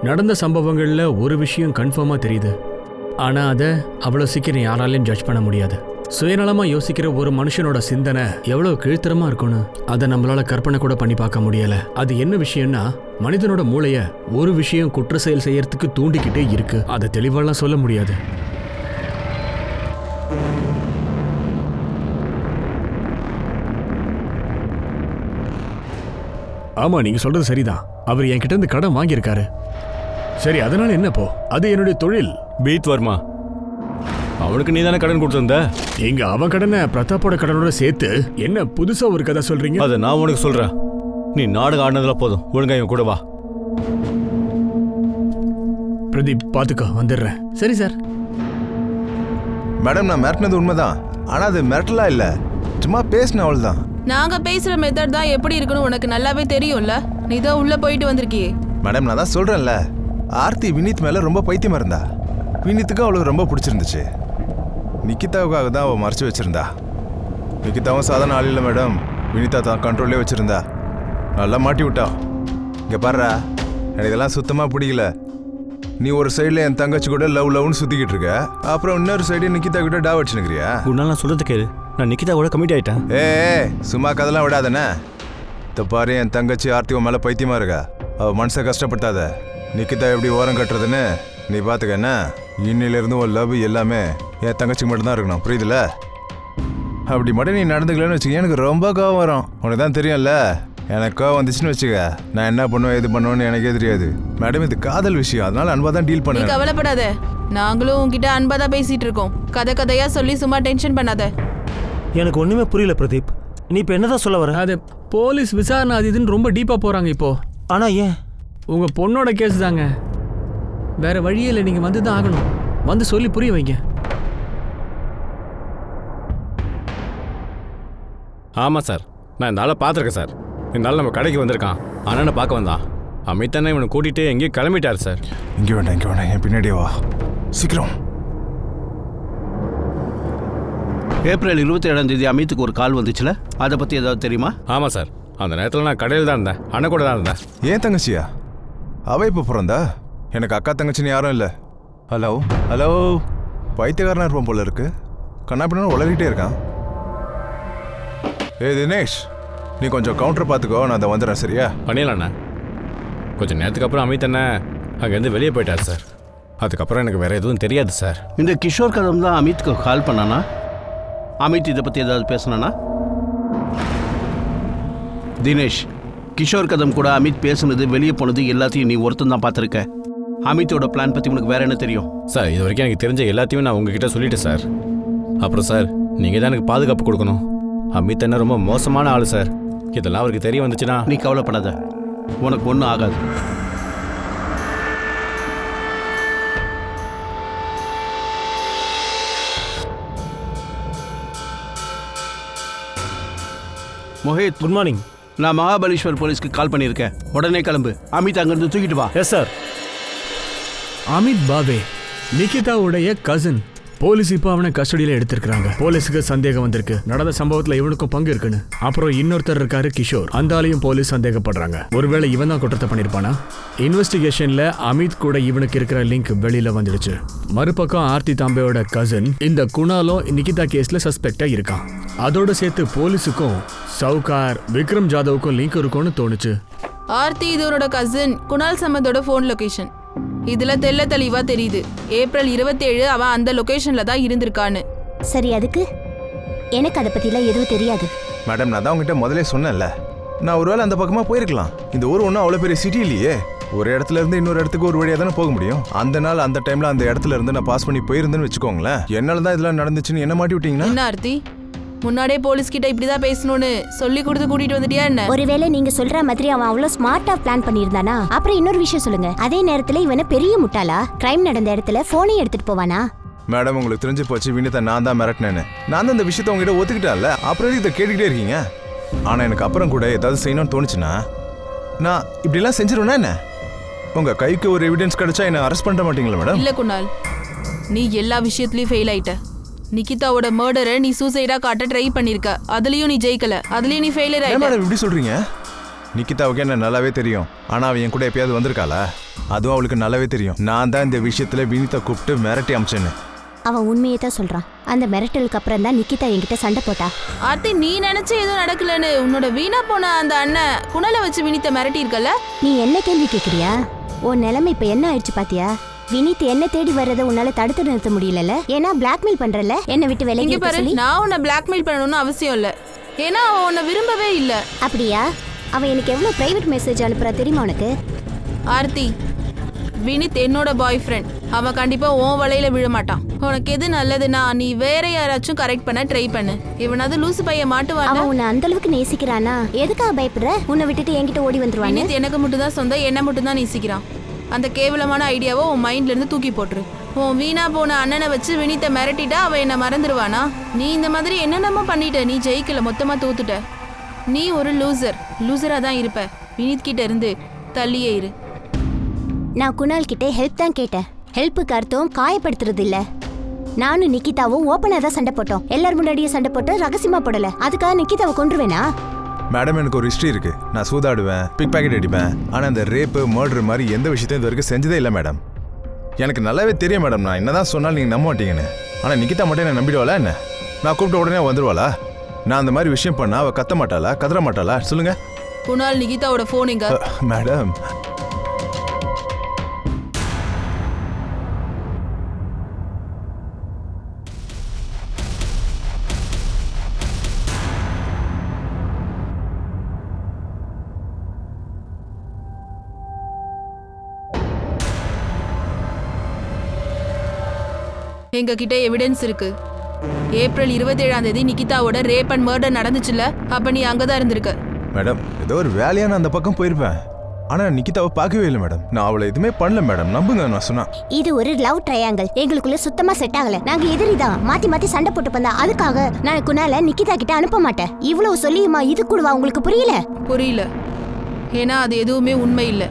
நடந்த சம்பவங்கள்ல ஒரு விஷயம் கன்ஃபார்மா தெரியுது. ஆனா அதை அவ்வளவு சீக்கிரம் யாராலையும் ஜட்ஜ் பண்ண முடியாது. சுயநலமா யோசிக்கிற ஒரு மனுஷனோட சிந்தனை எவ்வளவு கீழ்த்தரமா இருக்கும்னு அதை நம்மளால கற்பனை கூட பண்ணி பார்க்க முடியல. அது என்ன விஷயம்னா, மனிதனோட மூளைய ஒரு விஷயம் குற்ற செயல் செய்யறதுக்கு தூண்டிக்கிட்டே இருக்கு. அதை தெளிவாலாம் சொல்ல முடியாது. ஆமா, நீங்க சொல்றது சரிதான். அவர் என்கிட்ட இருந்து கடன் வாங்கியிருக்காரு. சரி, அதனால என்னப்போ? அது என்னுடைய தொழில். பீத் வர்மா, அவனுக்கு நீ தானே கடன் கொடுத்திருந்த. நீங்க அவன் கடனை பிரதாப்போட கடனோட சேர்த்து என்ன புதுசா ஒரு கதை சொல்றீங்க? அதை நான் உனக்கு சொல்றேன். நீ நாடகம் ஆடினதுல போதும், ஒழுங்கா இவன் கூட வா. பிரதீப், பாத்துக்கோ, வந்துடுறேன். சரி சார். மேடம், நான் மிரட்டினது உண்மைதான். ஆனா அது மிரட்டலா இல்ல, சும்மா பேசின அவள் தான். நாங்க பேசுற மெத்தட் தான் எப்படி இருக்குன்னு உனக்கு நல்லாவே தெரியும்ல. நீ தான் உள்ள போயிட்டு வந்திருக்கியே. மேடம், நான் தான் சொல்றேன்ல, ஆர்த்தி வினித் மேல ரொம்ப பைத்தியமா இருந்தா. வினித்துக்கு அவளுக்கு ரொம்ப பிடிச்சிருந்துச்சு. நிக்கிதாவுக்காக தான் அவள் மறைச்சு வச்சிருந்தா. நிக்கிதாவும் சாதாரண ஆள் இல்லை மேடம். வினிதா தான் கண்ட்ரோல்லே வச்சிருந்தா. நல்லா மாட்டி விட்டா. இங்கே பாடுறா, எனக்கு இதெல்லாம் சுத்தமாக பிடிக்கல. நீ ஒரு சைடில் என் தங்கச்சி கூட லவ்னு சுற்றிக்கிட்டு இருக்க, அப்புறம் இன்னொரு சைடு நிக்கிதா கிட்ட டா வச்சுனுக்கிறியா? உன்னால நான் சொல்றது கேளு, நான் நிக்கிதா கூட கமிட் ஆயிட்டேன். சும்மா கதெல்லாம் விடாதானே. இந்த பாரு, என் தங்கச்சி ஆர்த்தி உன் மேலே பைத்தியமா இருக்கா. அவள் மனசை கஷ்டப்படுத்தாத. நிக்கிதா எப்படி ஓரம் கட்டுறதுன்னு நீ பார்த்துக்க. என்ன, இன்னிலிருந்து ஒரு லவ் எல்லாமே என் தங்கச்சிக்கு மட்டும்தான் இருக்கணும், புரியுதுல? அப்படி மட்டும் நீ நடந்துக்கலன்னு வச்சுக்க, எனக்கு ரொம்ப கோவம் வரும். உனக்கு தான் தெரியும்ல, எனக்கு கோவம் வந்துச்சுன்னு வச்சுக்க, நான் என்ன பண்ணுவேன் எது பண்ணுவேன்னு எனக்கே தெரியாது. மேடம், இது காதல் விஷயம், அதனால அன்பா தான் டீல் பண்ண. கவலைப்படாத, நாங்களும் உங்ககிட்ட அன்பா தான் பேசிட்டு இருக்கோம். கதையா சொல்லி சும்மா டென்ஷன் பண்ணாத. எனக்கு ஒண்ணுமே புரியல பிரதீப், நீ இப்ப என்னதான் சொல்ல வர? அது போலீஸ் விசாரணை அது இதுன்னு ரொம்ப டீப்பா போறாங்க இப்போ. ஆனா ஏன்? உங்க பொண்ணோட கேஸ் தாங்க, வேற வழியே இல்லை. நீங்க வந்து தான் ஆகணும். வந்து சொல்லி புரிய வைங்க. ஆமாம் சார், நான் இந்த ஆளை பார்த்துருக்கேன் சார். இந்த ஆள் நம்ம கடைக்கு வந்திருக்கான், அண்ணனை பார்க்க வந்தான். அமிதானே இவனை கூட்டிகிட்டு எங்கேயும் கிளம்பிட்டார் சார். இங்கே வேண்டாம், என் பின்னாடியே வா, சீக்கிரம். ஏப்ரல் 27 அமித்துக்கு ஒரு கால் வந்துச்சுல, அதை பற்றி ஏதாவது தெரியுமா? ஆமாம் சார், அந்த நேரத்தில் நான் கடையில் தான் இருந்தேன், அண்ணன் கூட தான் இருந்தேன். ஏன் தங்கச்சியா? அவ இப்போ பிறந்தா? எனக்கு அக்கா தங்கச்சின்னு யாரும் இல்லை. ஹலோ, பைத்தியக்காரனா இருப்பான் போல இருக்கு. கண்ணாப்பின்னு உளறிட்டே இருக்கான். தினேஷ், நீ கொஞ்சம் கவுண்டர் பார்த்துக்கோ, நான் அதை வந்துடுறேன். சரியா? பண்ணிடலாண்ணா. கொஞ்சம் நேரத்துக்கு அப்புறம் அமித் அண்ணன் அங்கேருந்து வெளியே போயிட்டார் சார். அதுக்கப்புறம் எனக்கு வேறு எதுவும் தெரியாது சார். இந்த கிஷோர் கதம் தான் அமித்துக்கு கால் பண்ணானா? அமித் இதை பற்றி ஏதாவது பேசினானா? தினேஷ், கிஷோர் கதம் கூட அமித் பேசுனது, வெளியே போனது எல்லாத்தையும் நீ ஒருத்தன் தான் பார்த்துருக்க. அமித்தோட பிளான் பற்றி உனக்கு வேற என்ன தெரியும்? சார், இது வரைக்கும் எனக்கு தெரிஞ்ச எல்லாத்தையும் நான் உங்ககிட்ட சொல்லிட்டேன் சார். அப்புறம் சார், நீங்கள் தான் எனக்கு பாதுகாப்பு கொடுக்கணும். அமித் என்ன ரொம்ப மோசமான ஆள் சார். இதெல்லாம் அவருக்கு தெரிய வந்துச்சுன்னா... நீ கவலைப்படாத, உனக்கு ஒன்றும் ஆகாது. Mohit, good morning. நான் மகாபலேஸ்வர் போலீஸ்க்கு கால் பண்ணியிருக்கேன். உடனே கிளம்பு, அமித் அங்கிருந்து தூக்கிட்டு வா. Yes sir. அமித் பாவே நிகிதாவுடைய கசின். போலீஸ் இப்போ அவனை கஸ்டடியில எடுத்திருக்காங்க. போலீஸுக்கு சந்தேகம் வந்திருக்கு, நடந்த சம்பவத்துல இவனுக்கும் பங்கு இருக்குன்னு. அப்புறம் இன்னொருத்தர் இருக்காரு கிஷோர், அந்த ஆளையும் போலீஸ் சந்தேகப்படுறாங்க. ஒருவேளை இவன் தான் குற்றத்தை பண்ணிருப்பானா? இன்வெஸ்டிகேஷன்ல அமித் கூட இவனுக்கு இருக்கிற லிங்க் வெளியில வந்துடுச்சு. மறுபக்கம் ஆர்த்தி தாம்பேயோட கசின் இந்த குணாலும் நிகிதா கேஸ்ல சஸ்பெக்டா இருக்கான். அதோட சேர்த்து போலீஸுக்கும் சவுகார் விக்ரம் ஜாதவுக்கும் லிங்க் இருக்கும்னு தோணுச்சு. ஆர்த்தி இதோட கசின் குணால் சம்பந்தோட போன் லொகேஷன் இதுல தெல்ல தெளிவா தெரியுது. ஏப்ரல் 27 அவன் அந்த லொகேஷன்ல தான் இருந்திருக்கான்னு. சரி, அதுக்கு எனக்கு அதை பத்திலாம் எதுவும் தெரியாது. மேடம், நான் தான் உங்ககிட்ட முதலே சொன்னேன்ல, நான் ஒருவேளை அந்த பக்கமா போயிருக்கலாம். இந்த ஊர் ஒன்றும் அவ்வளோ பெரிய சிட்டி இல்லையே. ஒரு இடத்துல இருந்து இன்னொரு இடத்துக்கு ஒரு வழியாக தானே போக முடியும். அந்த நாள் அந்த டைம்ல அந்த இடத்துல இருந்து நான் பாஸ் பண்ணி போயிருந்தேன்னு வச்சுக்கோங்களேன். என்னால தான் இதெல்லாம் நடந்துச்சுன்னு என்ன மாட்டி விட்டீங்கன்னா? என்ன ஆர்த்தி, முன்னாடியே போலீஸ் கிட்ட இப்படிதான் பேசணும்னு சொல்லி கொடுத்து கூட்டிட்டு வந்துட்டியா என்ன? ஒருவேளை நீங்க சொல்ற மாதிரி அவன் அவ்வளவு ஸ்மார்ட்டா பிளான் பண்ணியிருந்தானா? அப்புறம் இன்னொரு விஷயம் சொல்லுங்க, அதே நேரத்துல இவனை பெரிய முட்டாளா கிரைம் நடந்த இடத்துல போனை எடுத்துட்டு போவானா? மேடம், உங்களுக்கு தெரிஞ்சு போச்சு, வினிதா நான் தான் மிரட்டினேன்னு. நான் தான் இந்த விஷயத்த உங்ககிட்ட ஒத்துக்கிட்டால, அப்புறம் இதை கேட்டுக்கிட்டே இருக்கீங்க. ஆனா எனக்கு அப்புறம் கூட ஏதாவது செய்யணும்னு தோணுச்சுன்னா நான் இப்படிலாம் செஞ்சிருவேனா என்ன? உங்க கைக்கு ஒரு எவிடன்ஸ் கிடைச்சா என்ன அரெஸ்ட் பண்ண மாட்டீங்களா மேடம்? இல்ல குணால், நீ எல்லா விஷயத்துலயும் ஃபெயில் ஆயிட்ட. நிகிதாவோட மர்டரை நீ சூசைடா காட்ட ட்ரை பண்ணிருக்க, அதுலயும் நீ ஜெயிக்கல, அதுலயும் நீ ஃபெயிலியர் ஆயிட்ட. மேடம் இப்படி சொல்றீங்க? நிகிதாவுக்கு என்ன நல்லாவே தெரியும். ஆனா அவன் என் கூட எப்பயாவது வந்திருக்காளா? அதுவும் அவளுக்கு நல்லாவே தெரியும். நான் தான் இந்த விஷயத்துல வினிதா கூப்பிட்டு மிரட்டி அமிச்சேன்னு. அவன் உண்மையை தான் சொல்றான். அந்த மிரட்டலுக்கு அப்புறம் தான் நிக்கிதா என்கிட்ட சண்டை போட்டா. ஆர்த்தி, நீ நினைச்ச எதுவும் நடக்கலன்னு உன்னோட வீணா போன அந்த அண்ணன் குணலை வச்சு வினித்தை மிரட்டி இருக்கல. நீ என்ன கேள்வி கேக்குறியா? உன் நிலைமை இப்ப என்ன ஆயிடுச்சு பாத்தியா? வினித் என்ன தேடி வர்றதை உன்னால தடுத்து நிறுத்த முடியல. ஏன்னா பிளாக்மெயில் பண்றல, என்ன விட்டு இங்க விலகி பாரு, சொல்லி. நான் உன்னை பிளாக்மெயில் பண்ணணும்னு அவசியம் இல்ல. ஏன்னா அவன் உன்னை விரும்பவே இல்ல. அப்படியா? அவன் எனக்கு எவ்வளவு பிரைவேட் மெசேஜ் அனுப்புறா தெரியுமா உனக்கு? ஆர்த்தி, வினித் என்னோட பாய் ஃப்ரெண்ட். அவன் கண்டிப்பா உன் வலையில விழ மாட்டான். உனக்கு எது நல்லதுன்னா நீ வேற யாராச்சும் கரெக்ட் பண்ண ட்ரை பண்ணு. இவனாவது லூசு பையன் மாட்டுவான். அவன் உன்னை அந்த அளவுக்கு நேசிக்கிறானா? எதுக்காக பயப்படுற? உன்னை விட்டுட்டு என்கிட்ட ஓடி வந்துருவானு? வினித் எனக்கு மட்டும் தான் சொந்தம், என்ன மட்டும் தான் நேசிக்கிறான். அந்த கேவலமான ஐடியாவை உன் மைண்ட்ல இருந்து தூக்கி போட்டுரு. உன் வீணா போன அண்ணனை வச்சு வினித்தை மிரட்டிட்டா அவன் என்ன மறந்துடுவானா? நீ இந்த மாதிரி என்னென்னமோ பண்ணிட்ட. நீ ஜெயிக்கல, மொத்தமா தோத்துட்ட. நீ ஒரு லூசரா தான் இருப்ப. வினித் கிட்ட இருந்து தள்ளியே இரு. நான் குணால் கிட்ட ஹெல்ப் தான் கேட்டேன். ஹெல்ப்புக்கு அர்த்தம் காயப்படுத்துறது இல்ல. நானும் நிக்கிதாவும் ஓப்பனா தான் சண்டை போட்டோம். எல்லாரும் முன்னாடியே சண்டை போட்டோம், ரகசியமா போடல. அதுக்காக நிக்கிதாவை கொன்றுவேனா? மேடம், எனக்கு ஒரு ஹிஸ்ட்ரி இருக்கு. நான் சூதாடுவேன், பிக் பாக்கெட் அடிப்பேன். ஆனா இந்த ரேப்பு மர்டர் மாதிரி எந்த விஷயத்தையும் இது வரைக்கும் செஞ்சதே இல்லை மேடம். எனக்கு நல்லாவே தெரியும் மேடம், நான் என்னதான் சொன்னாலும் நீங்க நம்ப மாட்டீங்கன்னு. ஆனா நிக்கிதா மட்டும் என்ன நம்பிடுவாளா என்ன? நான் கூப்பிட்ட உடனே வந்துருவாளா? நான் அந்த மாதிரி விஷயம் பண்ணா அவ கத்த மாட்டாளா, கதற மாட்டாளா? சொல்லுங்க. குணால், நிகிதாவோட போன் எங்க? மேடம், எங்க கிட்ட எவிடன்ஸ் இருக்கு. ஏப்ரல் 27ஆம் தேதி நிகிதாவோட ரேப் அண்ட் மர்டர் நடந்துச்சுல, அப்ப நீ அங்கதான் இருந்திருக்க. மேடம், ஏதோ ஒரு வேலையா நான் அந்த பக்கம் போயிருப்பேன். ஆனா நிக்கிதாவை பார்க்கவே இல்லை மேடம். நான் அவளை எதுவுமே பண்ணல மேடம், நம்புங்க நான் சொன்னா. இது ஒரு லவ் ட்ரையாங்கிள். எங்களுக்குள்ள சுத்தமா செட் ஆகல. நாங்க எதிரிதான், மாத்தி மாத்தி சண்டை போட்டு பண்ணா. அதுக்காக நான் குணால நிக்கிதா கிட்ட அனுப்ப மாட்டேன். இவ்வளவு சொல்லியுமா இது கூடவா உங்களுக்கு புரியல? புரியல. ஏன்னா அது எதுவுமே உண்மை இல்ல.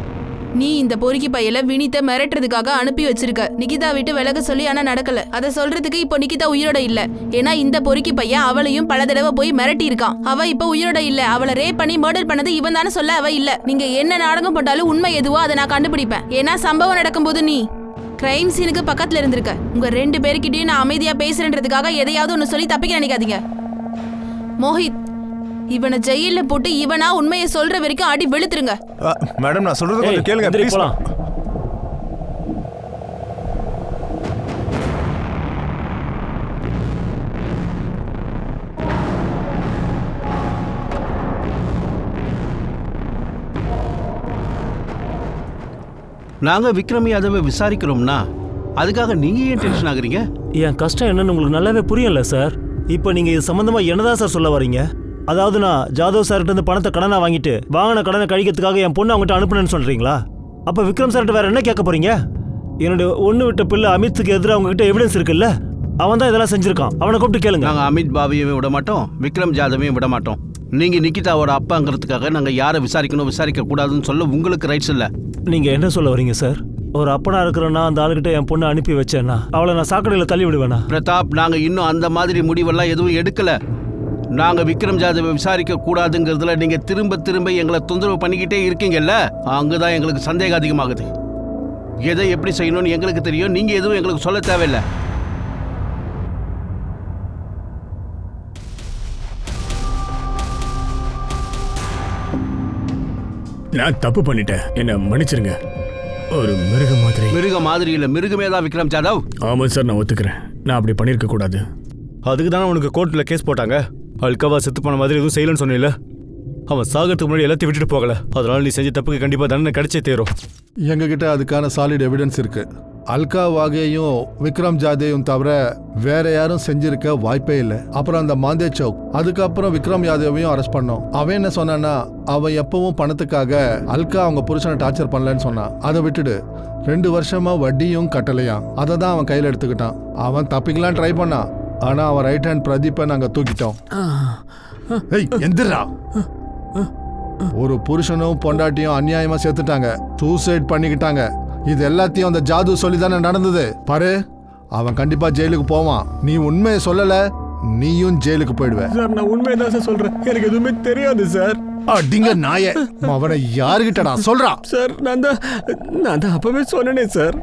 நீ இந்த பொறுக்கி பையல வினித்தை மிரட்டுறதுக்காக அனுப்பி வச்சிருக்க. நிகிதா விட்டு விலக சொல்லி ஆனா நடக்கல. அதை சொல்றதுக்கு இப்போ நிகிதா உயிரோட இல்ல. ஏன்னா இந்த பொறுக்கி பையன் அவளையும் பல தடவை போய் மிரட்டி இருக்கான். அவ இப்ப உயிரோட இல்ல. அவளை ரேப் பண்ணி மர்டர் பண்ணது இவன் தானே சொல்ல அவ இல்ல. நீங்க என்ன நாடகம் போட்டாலும் உண்மை எதுவோ அதை நான் கண்டுபிடிப்பேன். ஏன்னா சம்பவம் நடக்கும்போது நீ கிரைம் சீனுக்கு பக்கத்துல இருந்திருக்க. உங்க 2 பேருக்கிட்டையும் நான் அமைதியா பேசுறேன்றதுக்காக எதையாவது ஒன்னு சொல்லி தப்பிக்க நினைக்காதீங்க. மோஹித், இவனை ஜெயில போட்டு இவனா உண்மையை சொல்ற வரைக்கும் அடி வெளுத்துருங்க. மேடம், நான் சொல்றது கொஞ்சம் கேளுங்க ப்ளீஸ். நாங்க விக்ரம் யாதவை விசாரிக்கிறோம்னா அதுக்காக நீங்க ஏன் டென்ஷன் ஆகுறீங்க? என் கஷ்டம் என்னன்னு உங்களுக்கு நல்லாவே புரியல சார். இப்போ நீங்க இது சம்பந்தமா என்னதான் சார் சொல்ல வரீங்க? அதாவது நான் ஜாதவ் சார்கிட்ட இருந்து பணத்தை கடனா வாங்கிட்டு வாங்கின கடனை கழிக்கிறதுக்காக என் பொண்ணு அவங்ககிட்ட அனுப்புனேன்னு சொல்றீங்களா? அப்ப விக்ரம் சார்கிட்ட வேற என்ன கேட்க போறீங்க? என்னுடைய ஒண்ணு விட்ட பிள்ளை அமித்துக்கு எதிராக அவங்ககிட்ட எவிடன்ஸ் இருக்குல்ல, அவன் தான் இதெல்லாம் செஞ்சிருக்கான். அவனை கூப்பிட்டு கேளுங்க. நாங்க அமித் பாபியையும் விட மாட்டோம், விக்ரம் ஜாதவையும் விட மாட்டோம். நீங்க நிகிதாவோட அப்பாங்கிறதுக்காக நாங்க யாரை விசாரிக்கணும் விசாரிக்க கூடாதுன்னு சொல்ல உங்களுக்கு ரைட்ஸ் இல்ல. நீங்க என்ன சொல்ல வரீங்க சார்? ஒரு அப்பனா இருக்கிறேன்னா அந்த ஆளுகிட்ட என் பொண்ணை அனுப்பி வச்சேன்னா அவளை நான் சாக்கடையில் தள்ளி விடுவேனா? பிரதாப், நாங்க இன்னும் அந்த மாதிரி முடிவெல்லாம் எதுவும் எடுக்கல. நாங்க விக்ரம் ஜாதவை விசாரிக்க கூடாதுங்கிறதுல நீங்க திரும்ப திரும்ப எங்களை தொந்தரவு பண்ணிக்கிட்டே இருக்கீங்கல்ல, அங்கதான் எங்களுக்கு சந்தேகம் அதிகமாகுது. எதை எப்படி செய்யணும்னு எங்களுக்கு தெரியும், நீங்க எதுவும் எங்களுக்கு சொல்ல தேவையில்லை. நான் தப்பு பண்ணிட்டேன், என்ன மன்னிச்சிருங்க. ஒரு மிருக மாதிரி இல்ல, மிருகமே தான் விக்ரம் ஜாதவ். ஆமா சார், நான் ஒத்துக்கிறேன். நான் அப்படி பண்ணிருக்க கூடாது. அதுக்கு தானே உனக்கு கோர்ட்டில் கேஸ் போட்டாங்க. அல்காவா செத்து போன மாதிரி எதுவும் செய்யலன்னு சொன்னில்ல. அவன் சாகிறதுக்கு முன்னாடி எல்லாத்தையும் விட்டுட்டு போகல. அதனால நீ செஞ்ச தப்புக்கு கண்டிப்பாக தண்டனை கிடைச்சே தேரும். எங்ககிட்ட அதுக்கான சாலிட் எவிடன்ஸ் இருக்கு. அல்கா வாகேயும் விக்ரம் ஜாதேயும் தவிர வேற யாரும் செஞ்சிருக்க வாய்ப்பே இல்லை. அப்புறம் அந்த மாந்தே சௌக், அதுக்கப்புறம் விக்ரம் யாதவையும் அரெஸ்ட் பண்ணோம். அவன் என்ன சொன்னான்னா, அவன் எப்பவும் பணத்துக்காக அல்கா அவங்க புருஷனை டார்ச்சர் பண்ணலன்னு சொன்னான். அதை விட்டுடு 2 வருஷமா வட்டியும் கட்டலையாம். அதை தான் அவன் கையில் எடுத்துக்கிட்டான். அவன் தப்பிக்கலாம் ட்ரை பண்ணான். ஆனா அவன் ரைட் ஹேண்ட் பிரதீப்பை நாங்க தூக்கிட்டோம். எந்திரா, ஒரு புருஷனும் பொண்டாட்டியும் அநியாயமா சேர்த்துட்டாங்க, சூசைட் பண்ணிக்கிட்டாங்க. இது எல்லாத்தையும் அந்த ஜாது சொல்லி தானே நடந்தது. பாரு, அவன் கண்டிப்பா ஜெயிலுக்கு போவான். நீ உண்மையை சொல்லல, நீயும் ஜெயிலுக்கு போயிடுவ. சார் நான் உண்மையதான் சார் சொல்றேன், எனக்கு எதுவுமே தெரியாது சார். அடிங்க நாயே, அவனை யாருகிட்டடா சொல்றா? சார் நான் தான் அப்பவே சொன்னேனே சார்.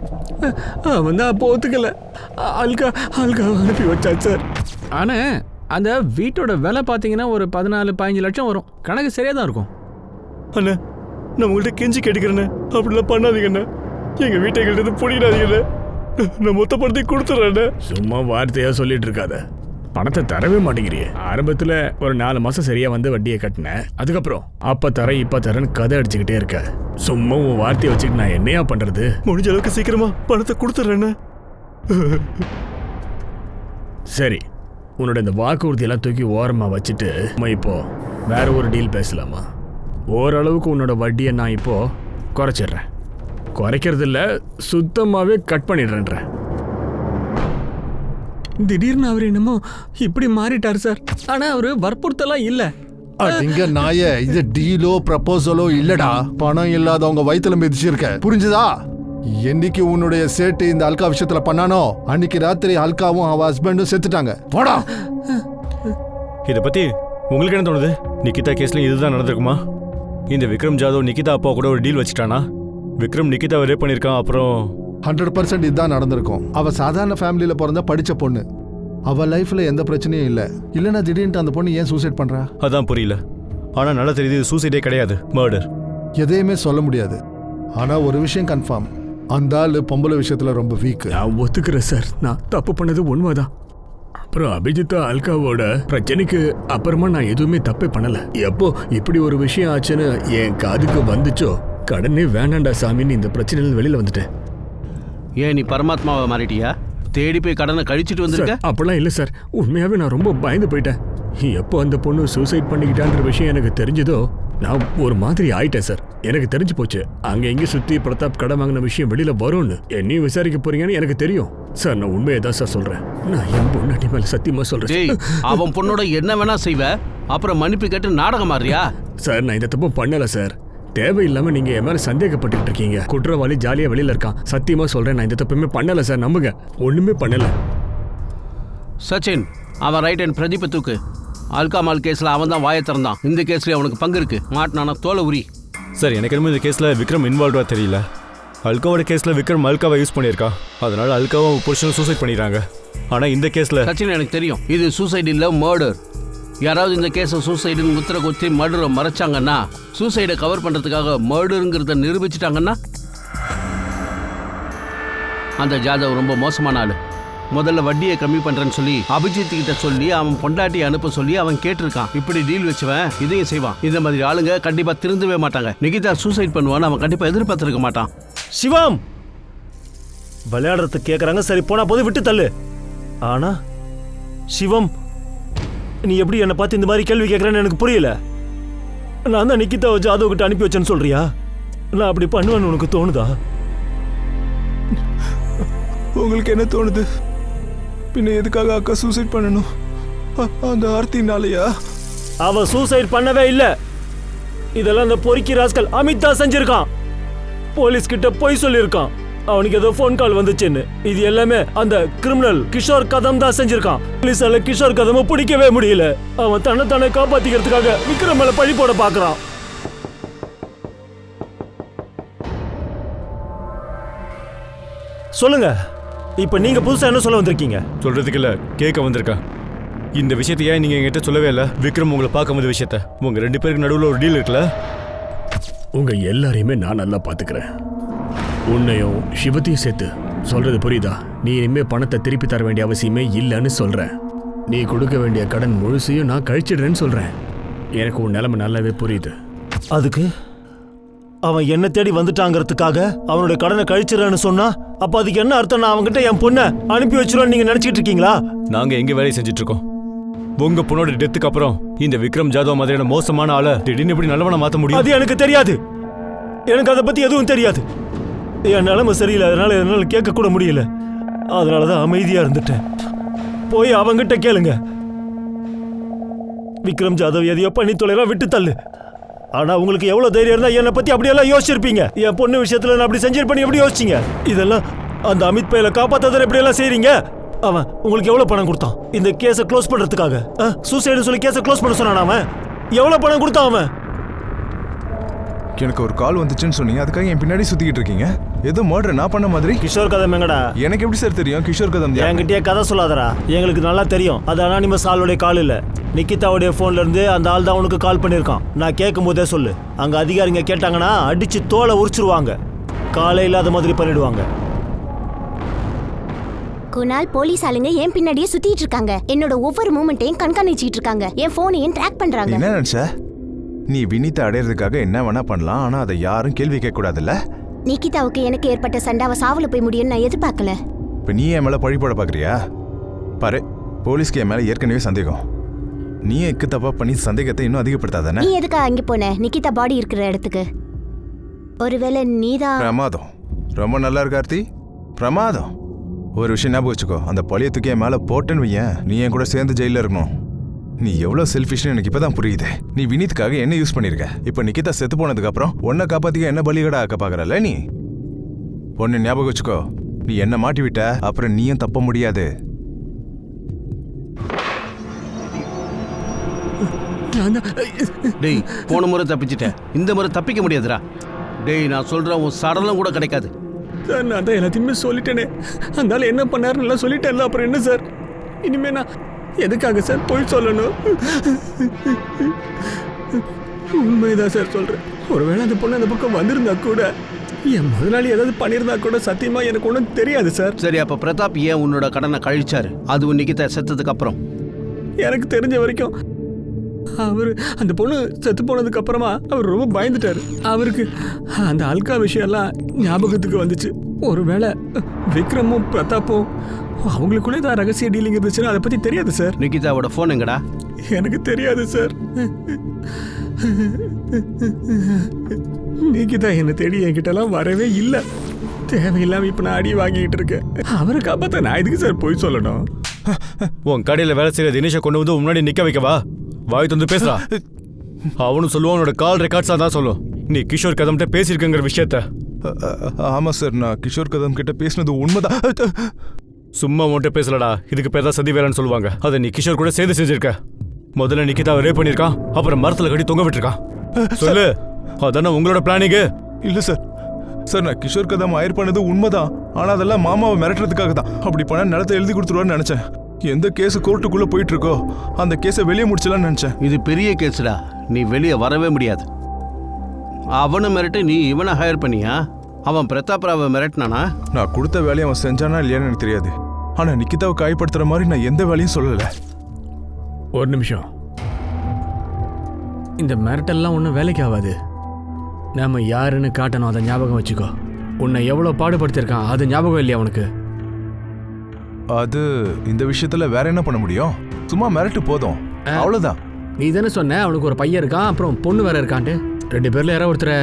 அவன் தான் அப்போ ஒத்துக்கல. அல்கா அனுப்பி வச்சான் சார். ஆனா அந்த வீட்டோட விலை பார்த்தீங்கன்னா ஒரு 14-15 லட்சம் வரும். கணக்கு சரியா தான் இருக்கும். அண்ணா நான் உங்கள்கிட்ட கெஞ்சி கேட்டுக்கிறேண்ணே, அப்படிலாம் பண்ணாதீங்கண்ணே. எங்க வீட்டை எங்கள்கிட்ட பிடிக்காதீங்கண்ணே. நான் மொத்த பணத்தை கொடுத்துட்றேண்ணே. சும்மா வார்த்தையா சொல்லிட்டு இருக்காத. பணத்தை தரவே மாட்டேங்கிறியே. ஆரம்பத்துல ஒரு 4 மாசம் சரியா வந்து வட்டியை கட்டினேன். அதுக்கப்புறம் அப்ப தரேன் இப்ப தரேன்னு கதை அடிச்சுக்கிட்டே இருக்க. சும்மா உன் வார்த்தையை வச்சுக்கிட்டு நான் என்னையா பண்றது? முடிஞ்ச அளவுக்கு சீக்கிரமா பணத்தை கொடுத்துட்றேண்ணே. சரி, உன்னோட இந்த வாக்குறுதியெல்லாம் தூக்கி ஓரமா வச்சுட்டு நம்ம இப்போ வேற ஒரு டீல் பேசலாமா? ஓரளவுக்கு உன்னோட வட்டியை நான் இப்போ குறைச்சிடுறேன். குறைக்கிறது இல்ல, சுத்தமாவே கட் பண்ணிடுறேன்றேன். திடீர்னு அவர் என்னமோ இப்படி மாறிட்டார் சார். ஆனா அவரு வற்புறுத்தலாம் இல்ல. அடிங்க நாயே, இது டீலோ ப்ரப்போசலோ இல்லடா. பணம் இல்லாதவங்க வயித்துல மிதிச்சிருக்க, புரிஞ்சுதா? என்னைக்கு உன்னுடைய சேட்டு இந்த அல்கா விஷயத்துல பண்ணானோ அன்னைக்கு ராத்திரி அல்காவும் அவ ஹஸ்பண்டும் செத்துட்டாங்க. போடா. இதை பத்தி உங்களுக்கு என்ன தோணுது? நிகிதா கேஸ்ல இதுதான் நடந்திருக்குமா? இந்த விக்ரம் ஜாதவ் நிகிதா அப்பா கூட ஒரு டீல் வச்சுட்டானா? விக்ரம் நிகிதாவை ரேப் பண்ணியிருக்கான். அப்புறம் 100% இதுதான் நடந்திருக்கும். அவ சாதாரண ஃபேமிலியில பிறந்த படிச்ச பொண்ணு. அவ லைஃப்ல எந்த பிரச்சனையும் இல்ல. இல்லைன்னா திடீர்னு அந்த பொண்ணு ஏன் சூசைட் பண்றா? அதான் புரியல. ஆனா நல்லா தெரியுது, சூசைடே கிடையாது, மர்டர். எதையுமே சொல்ல முடியாது. ஆனா ஒரு விஷயம் கன்ஃபார்ம், அந்த ஆளு பொம்பளை விஷயத்துல ரொம்ப வீக். நான் ஒத்துக்கிறேன் சார், நான் தப்பு பண்ணது உண்மைதான். அப்புறம் அபிஜித்தா அல்காவோட பிரச்சனைக்கு அப்புறமா நான் எதுவுமே தப்பே பண்ணல. எப்போ இப்படி ஒரு விஷயம் ஆச்சுன்னு என் காதுக்கு வந்துச்சோ, கடனே வேண்டாண்டா சாமின்னு இந்த பிரச்சனையில வெளியில வந்துட்டேன். ஏன் நீ பரமாத்மாவை மாறிட்டியா? தேடி போய் கடனை கழிச்சிட்டு வந்திருக்க? அப்படிலாம் இல்லை சார், உண்மையாவே நான் ரொம்ப பயந்து போயிட்டேன். எப்போ அந்த பொண்ணு சூசைட் பண்ணிக்கிட்டான்ற விஷயம் எனக்கு தெரிஞ்சதோ நான் ஒரு மாதிரி ஆயிட்டேன் சார். எனக்கு தெரிஞ்சு போச்சு அங்க எங்க சுத்தி பிரதாப் கடன் வாங்கின விஷயம் வெளியில வரும்னு. என்னையும் விசாரிக்க போறீங்கன்னு எனக்கு தெரியும் சார். நான் உண்மையை தான் சார் சொல்றேன். நான் என் பொண்ணாட்டி மேல சத்தியமா சொல்றேன். அவன் பொண்ணோட என்ன வேணா செய்வ, அப்புறம் மன்னிப்பு கேட்டு நாடகம் மாறியா? சார் நான் இந்த தப்பு பண்ணல சார். தேவையில்லாம நீங்க என் மேல சந்தேகப்பட்டு இருக்கீங்க. குற்றவாளி ஜாலியா வெளியில இருக்கான். சத்தியமா சொல்றேன், நான் இந்த தப்புமே பண்ணல சார், நம்புங்க. ஒண்ணுமே பண்ணல. சச்சின், அவன் ரைட் அண்ட் பிரதீப தூக்கு. அல்காமால் கேஸ்ல அவன் தான் வாயை திறந்தான். இந்த கேஸ்ல அவனுக்கு பங்கு இருக்கு. மாட்டினான தோலை உரி. சார் எனக்கு என்னமோ இந்த கேஸ்ல விக்ரம் இன்வால்வா தெரியல. அல்காவோட கேஸ்ல விக்ரம் அல்காவை யூஸ் பண்ணியிருக்கா. அதனால அல்காவும் புருஷனும் சூசைட் பண்ணிடுறாங்க. ஆனா இந்த கேஸ்ல சச்சின் எனக்கு தெரியும், இது சூசைட் இல்ல மர்டர். யாராவது இந்த கேஸை சூசைடுன்னு முத்திர குத்தி மர்டரை மறைச்சாங்கன்னா, சூசைடை கவர் பண்ணுறதுக்காக மர்டருங்கிறத நிரூபிச்சிட்டாங்கன்னா, அந்த ஜாதவ் ரொம்ப மோசமான ஆள். முதல்ல வட்டியை கம்மி பண்ணுறேன்னு சொல்லி அபிஜித் கிட்ட சொல்லி அவன் பொண்டாட்டியை அனுப்ப சொல்லி அவன் கேட்டிருக்கான். இப்படி டீல் வச்சுவன் இதையும் செய்வான். இந்த மாதிரி ஆளுங்க கண்டிப்பாக திருந்தவே மாட்டாங்க. நிகிதா சூசைட் பண்ணுவான்னு அவன் கண்டிப்பாக எதிர்பார்த்துருக்க மாட்டான். சிவம் விளையாடுறதுக்கு கேட்குறாங்க, சரி போனா போது விட்டு தள்ளு. ஆனா சிவம், நீ எப்படி என்னை பார்த்து இந்த மாதிரி கேள்வி கேட்குறேன்னு எனக்கு புரியல. நான் தான் நிகிதாவை ஜாதவ் கிட்ட அனுப்பி வச்சேன்னு சொல்றியா? நான் அப்படி பண்ணுவேன்னு உனக்கு தோணுதா? உங்களுக்கு என்ன தோணுது? பின்ன எதுக்காக அக்கா சூசைட் பண்ணணும்? அந்த ஆர்த்தினாலயா? அவ சூசைட் பண்ணவே இல்லை. இதெல்லாம் அந்த பொறுக்கி ராஸ்கல் அமித் தான் செஞ்சிருக்கான். போலீஸ் கிட்ட போய் சொல்லியிருக்கான். அவனுக்கு ஏதோ ஃபோன் கால் வந்துச்சுன்னு. இது எல்லாமே அந்த கிரிமினல் கிஷோர் கதம் தான் செஞ்சிருக்கான். போலீஸால கிஷோர் கதமை பிடிக்கவே முடியல. அவன் தன்னை காப்பாத்திக்கிறதுக்காக விக்ரம் மேல பழி போட பாக்குறான். சொல்லுங்க, இப்ப நீங்க புதுசா என்ன சொல்ல வந்திருக்கீங்க? சொல்றதுக்கு இல்ல, கேட்க வந்திருக்கா. இந்த விஷயத்தை ஏன் நீங்க என்கிட்ட சொல்லவே இல்லை? விக்ரம் உங்களை பார்க்க வந்த விஷயத்த. உங்க 2 பேருக்கு நடுவில் ஒரு டீல் இருக்குல்ல? உங்க எல்லாரையுமே நான் நல்லா பாத்துக்கிறேன். உன்னையும் சிவத்தையும் சேர்த்து. சொல்றது புரியுதா? நீ இனிமே பணத்தை திருப்பி தர வேண்டிய அவசியமே இல்லைன்னு சொல்றேன். நீ கொடுக்க வேண்டிய கடன் முழுசையும் நான் கழிச்சிடுறேன்னு சொல்றேன். எனக்கு உன் நிலைமை நல்லாவே புரியுது. அதுக்கு அவன் என்ன தேடி வந்துட்டாங்கிறதுக்காக அவனுடைய கடனை கழிச்சிடறேன்னு சொன்னா, அப்ப அதுக்கு என்ன அர்த்தம்? நான் அவன்கிட்ட என் பொண்ணை அனுப்பி வச்சிருவேன்னு நீங்க நினைச்சிட்டு இருக்கீங்களா? நாங்க எங்க வேலையை செஞ்சுட்டு இருக்கோம். உங்க பொண்ணோட டெத்துக்கு அப்புறம் இந்த விக்ரம் ஜாதவ் மாதிரியான மோசமான ஆளை திடீர்னு எப்படி நல்லவனா மாத்த முடியும்? அது எனக்கு தெரியாது. எனக்கு அதை பத்தி எதுவும் தெரியாது. என் நிலைமை சரியில்லை, அதனால என்னால கேட்க கூட முடியல. அதனாலதான் அமைதியா இருந்துட்டேன். போய் அவங்கிட்ட கேளுங்க. விக்ரம் ஜாதவ் எதையோ பண்ணி தொலைறா, விட்டு தள்ளு. ஆனா உங்களுக்கு எவ்வளவு தைரியம் இருந்தா என்னை பத்தி அப்படியெல்லாம் யோசிச்சிருப்பீங்க? என் பொண்ணு விஷயத்துல நான் அப்படி செஞ்சிருப்பேன் எப்படி யோசிச்சீங்க? இதெல்லாம் அந்த அமித் பையலை காப்பாத்தாத எப்படி எல்லாம் செய்றீங்க? அவன் உங்களுக்கு எவ்வளவு பணம் கொடுத்தான் இந்த கேஸை க்ளோஸ் பண்றதுக்காக? சூசைடு சொல்லி கேஸை க்ளோஸ் பண்ண சொன்னான் அவன். எவ்வளவு பணம் கொடுத்தான் அவன்? எனக்கு ஒரு கால் வந்துச்சுன்னு சொன்னீங்க, அதுக்காக என் பின்னாடி சுத்திக்கிட்டு இருக்கீங்க. ஏதோ மர்டர் நான் பண்ண மாதிரி. கிஷோர் கதம் எங்கடா? எனக்கு எப்படி சார் தெரியும் கிஷோர் கதம்? என்கிட்டயே கதை சொல்லாதடா, எங்களுக்கு நல்லா தெரியும். அது அனானிமஸ் ஆளுடைய கால் இல்ல, நிக்கிதாவுடைய போன்ல இருந்து அந்த ஆள் தான் உனக்கு கால் பண்ணிருக்கான். நான் கேட்கும் போதே சொல்லு, அங்க அதிகாரிங்க கேட்டாங்கன்னா அடிச்சு தோலை உரிச்சிருவாங்க, காலை இல்லாத மாதிரி பண்ணிடுவாங்க. குணால், போலீஸ் ஆளுங்க என் பின்னாடியே சுத்திட்டு இருக்காங்க. என்னோட ஒவ்வொரு மூமெண்ட்டையும் கண்காணிச்சிட்டு இருக்காங்க. என் போனையும் ட்ராக் பண்றாங்க. என்ன நினைச்ச? நீ வினிதா அடையிறதுக்காக என்ன வேணா பண்ணலாம், ஆனா அதை யாரும் கேள்வி கேட்க கூடாதுல்ல. நிக்கிதாவுக்கு எனக்கு ஏற்பட்ட சண்டாவை சாவுல போய் முடியும்னு நான் எதிர்பார்க்கல. இப்ப நீ என் மேல பழி போட பாக்குறியா? பாரு, போலீஸ்க்கு என் மேல ஏற்கனவே சந்தேகம். நீ எக்கு தப்பா பண்ணி சந்தேகத்தை இன்னும் அதிகப்படுத்தாதானே? நீ எதுக்கா அங்க போன நிக்கிதா பாடி இருக்கிற இடத்துக்கு? ஒருவேளை நீதான்? பிரமாதம், ரொம்ப நல்லா இருக்கு ஆர்த்தி, பிரமாதம். ஒரு விஷயம் ஞாபகம் வச்சுக்கோ, அந்த பழைய தூக்கி என் மேல போட்டேன்னு வையன், நீ என் கூட சேர்ந்து ஜெயில இருக்கணும். நீ எவ்வளவு செல்ஃபிஷ்னு எனக்கு இப்பதான் புரியுது. நீ வினித்துக்காக என்ன யூஸ் பண்ணிருக்க. இப்ப நிக்கிதா செத்து போனதுக்கு அப்புறம் உன்னை காப்பாத்திக்க என்ன பலிகடா ஆக்க பாக்குறல நீ. ஒன்னு ஞாபகம் வச்சுக்கோ, நீ என்ன மாட்டி விட்ட அப்புறம் நீயும் தப்ப முடியாது. டேய், போன முறை தப்பிச்சிட்டேன், இந்த முறை தப்பிக்க முடியாதுடா. டேய், நான் சொல்றேன், உன் சடலம் கூட கிடைக்காது. சார், நான் தான் எல்லாத்தையுமே சொல்லிட்டேனே. அந்த ஆள் என்ன பண்ணாருன்னு எல்லாம் சொல்லிட்டேன்ல, அப்புறம் என்ன சார்? இனிமே நான் எதுக்காக சார் போய் சொல்லணும்? உண்மைதான் சார் சொல்றேன். ஒருவேளை அந்த பொண்ணு அந்த பக்கம் வந்திருந்தா கூட, என் முதலாளி ஏதாவது பண்ணியிருந்தா கூட சத்தியமா எனக்கு ஒன்றும் தெரியாது சார். சரி, அப்ப பிரதாப் ஏன் உன்னோட கடனை கழிச்சாரு? அது நிக்கிதா செத்ததுக்கு அப்புறம். எனக்கு தெரிஞ்ச வரைக்கும் அவரு அந்த பொண்ணு செத்து போனதுக்கு அப்புறமா அவர் ரொம்ப பயந்துட்டாரு. அவருக்கு அந்த அல்கா விஷயம்லாம் ஞாபகத்துக்கு வந்துச்சு. ஒருவேளை விக்ரமும் பிரதாப்பும் அவங்களுக்குள்ளே தான் ரகசிய டீலிங் இருந்துச்சுன்னா அதை பத்தி தெரியாது சார். நிக்கிதாவோட போன் எங்கடா? எனக்கு தெரியாது சார். நிக்கிதா என்ன தேடி என்கிட்ட எல்லாம் வரவே இல்லை. தேவையில்லாம இப்ப நான் அடி வாங்கிட்டு இருக்கேன். அவரை காப்பாத்த நான் இதுக்கு சார் போய் சொல்லணும்? உன் கடையில் வேலை செய்யற தினேஷை கொண்டு வந்து முன்னாடி நிக்க வைக்கவா? வாய் வந்து பேசுறா. அவனும் சொல்லுவான், உன்னோட கால் ரெக்கார்ட்ஸா தான் சொல்லும் நீ கிஷோர் கதம்கிட்ட பேசியிருக்கங்கிற விஷயத்த. ஆமா சார், நான் கிஷோர் கதம் கிட்ட பேசினது உண்மைதான். சும்மா உன்கிட்ட பேசலடா, இதுக்கு பேர் தான் சதி வேலைன்னு சொல்லுவாங்க. அதை நீ கிஷோர் கூட சேர்ந்து செஞ்சிருக்க. முதல்ல நிக்கிதாவை ரேப் பண்ணிருக்கான், அப்புறம் மரத்துல கட்டி தொங்க விட்டுருக்கான். சொல்லு, அதானே உங்களோட பிளானிங்கு? இல்ல சார், சார் நான் கிஷோர் கதம் ஆயர் பண்ணது உண்மைதான். ஆனா அதெல்லாம் மாமாவை மிரட்டுறதுக்காக தான். அப்படி பண்ண நிலத்தை எழுதி கொடுத்துருவான்னு நினைச்சேன். எந்த கேஸ் கோர்ட்டுக்குள்ள போயிட்டு இருக்கோ அந்த கேஸை வெளியே முடிச்சலாம்னு நினைச்சேன். இது பெரிய கேஸ்டா, நீ வெளியே வரவே முடியாது. அவனை மிரட்டு நீ இவனை ஹையர் பண்ணியா? அவன் பிரதாப் ராவை மிரட்டினானா? நான் கொடுத்த வேலையை அவன் செஞ்சானா இல்லையான்னு எனக்கு தெரியாது. ஆனா நிக்கிதாவை காயப்படுத்துற மாதிரி நான் எந்த வேலையும் சொல்லல. ஒரு நிமிஷம், இந்த மிரட்டெல்லாம் ஒன்றும் வேலைக்கு ஆகாது. நாம யாருன்னு காட்டணும், அதை ஞாபகம் வச்சுக்கோ. உன்னை எவ்வளோ பாடுபடுத்திருக்கான் அது ஞாபகம் இல்லையா உனக்கு? அது இந்த விஷயத்துல வேற என்ன பண்ண முடியும்? சும்மா மிரட்டு போதும், அவ்வளவுதான். நீ தானே சொன்ன அவனுக்கு ஒரு பையன் இருக்கான், அப்புறம் பொண்ணு வேற இருக்கான்ட்டு. 2 பேர்ல யாரோ ஒருத்தர.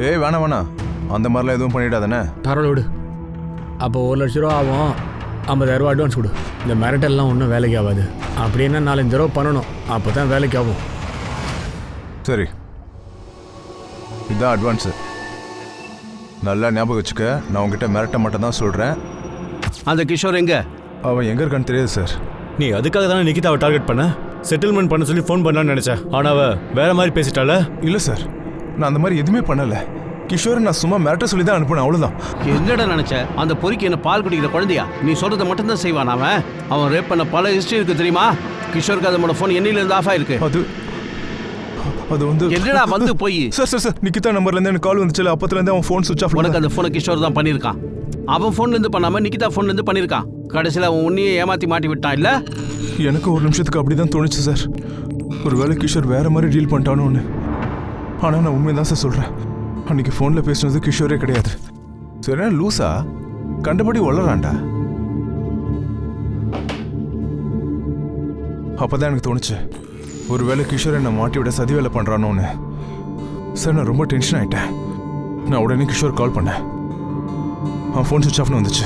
ஏய் வேணாம், அந்த மாதிரிலாம் எதுவும் பண்ணிடாதானே. பரவாயில்ல விடு. அப்போ 1 லட்ச ரூபா ஆகும், 50,000 ரூபா அட்வான்ஸ் கொடு. இந்த மிரட்டெல்லாம் ஒன்றும் வேலைக்கு ஆகாது. அப்படின்னா 4-5 தடவை பண்ணணும், அப்போ தான் வேலைக்கு ஆகும். சரி, இதுதான் அட்வான்ஸு. நல்லா ஞாபகம் வச்சுக்க, நான் உங்ககிட்ட மிரட்ட மட்டும் தான் சொல்கிறேன். அந்த கிஷோர் எங்க? அவன் எங்கே இருக்கான்னு தெரியாது சார். நீ அதுக்காக தானே நிக்கிதாவை டார்கெட் பண்ண? செட்டில்மெண்ட் பண்ண சொல்லி ஃபோன் பண்ணலான்னு நினைச்சேன், ஆனா அவ வேற மாதிரி பேசிட்டால. இல்லை சார், நான் அந்த மாதிரி எதுவுமே பண்ணலை. கிஷோரை நான் சும்மா மிரட்ட சொல்லி தான் அனுப்பினேன், அவ்வளோதான். என்னடா நினைச்ச? அந்த பொறுக்கி என்ன பால் குடிக்கிற குழந்தையா? நீ சொல்றதை மட்டும்தான் செய்வான் அவன் ரேப் பண்ண பல ஹிஸ்டரி இருக்கு தெரியுமா? கிஷோருக்கு அதோட ஃபோன் என்னிலேருந்து ஆஃப் ஆயிருக்கு. அது வந்து என்னடா வந்து போய் சார் நிக்கிதா நம்பர்லேருந்து எனக்கு கால் வந்துச்சு. அப்பத்துலேருந்து அவன் ஃபோன் சுவிச் ஆஃப். உனக்கு அந்த ஃபோனை கிஷோர் தான் பண்ணியிருக்கான். அவன் ஃபோன்லேருந்து பண்ணாம நிக்கிதா ஃபோன்லேருந்து பண்ணியிருக்கான். கடைசியில் அவன் உன்னையே ஏமாற்றி மாட்டி விட்டான் இல்லை? எனக்கு ஒரு நிமிஷத்துக்கு அப்படி தான் தோணுச்சு சார். ஒருவேளை கிஷோர் வேற மாதிரி டீல் பண்ணிட்டானு ஒன்று. ஆனால் நான் உண்மைதான் சார் சொல்கிறேன். அன்னைக்கு ஃபோனில் பேசுனது கிஷோரே கிடையாது. சரி, லூசா கண்டபடி வளரான்டா. அப்போதான் எனக்கு தோணுச்சு, ஒருவேளை கிஷோரை நான் மாட்டி விட சதி வேலை பண்ணுறானோன்னு. சார் நான் ரொம்ப டென்ஷன் ஆகிட்டேன். நான் உடனே கிஷோர் கால் பண்ணேன். அவன் ஃபோன் சுவிச் ஆஃப்னு வந்துச்சு.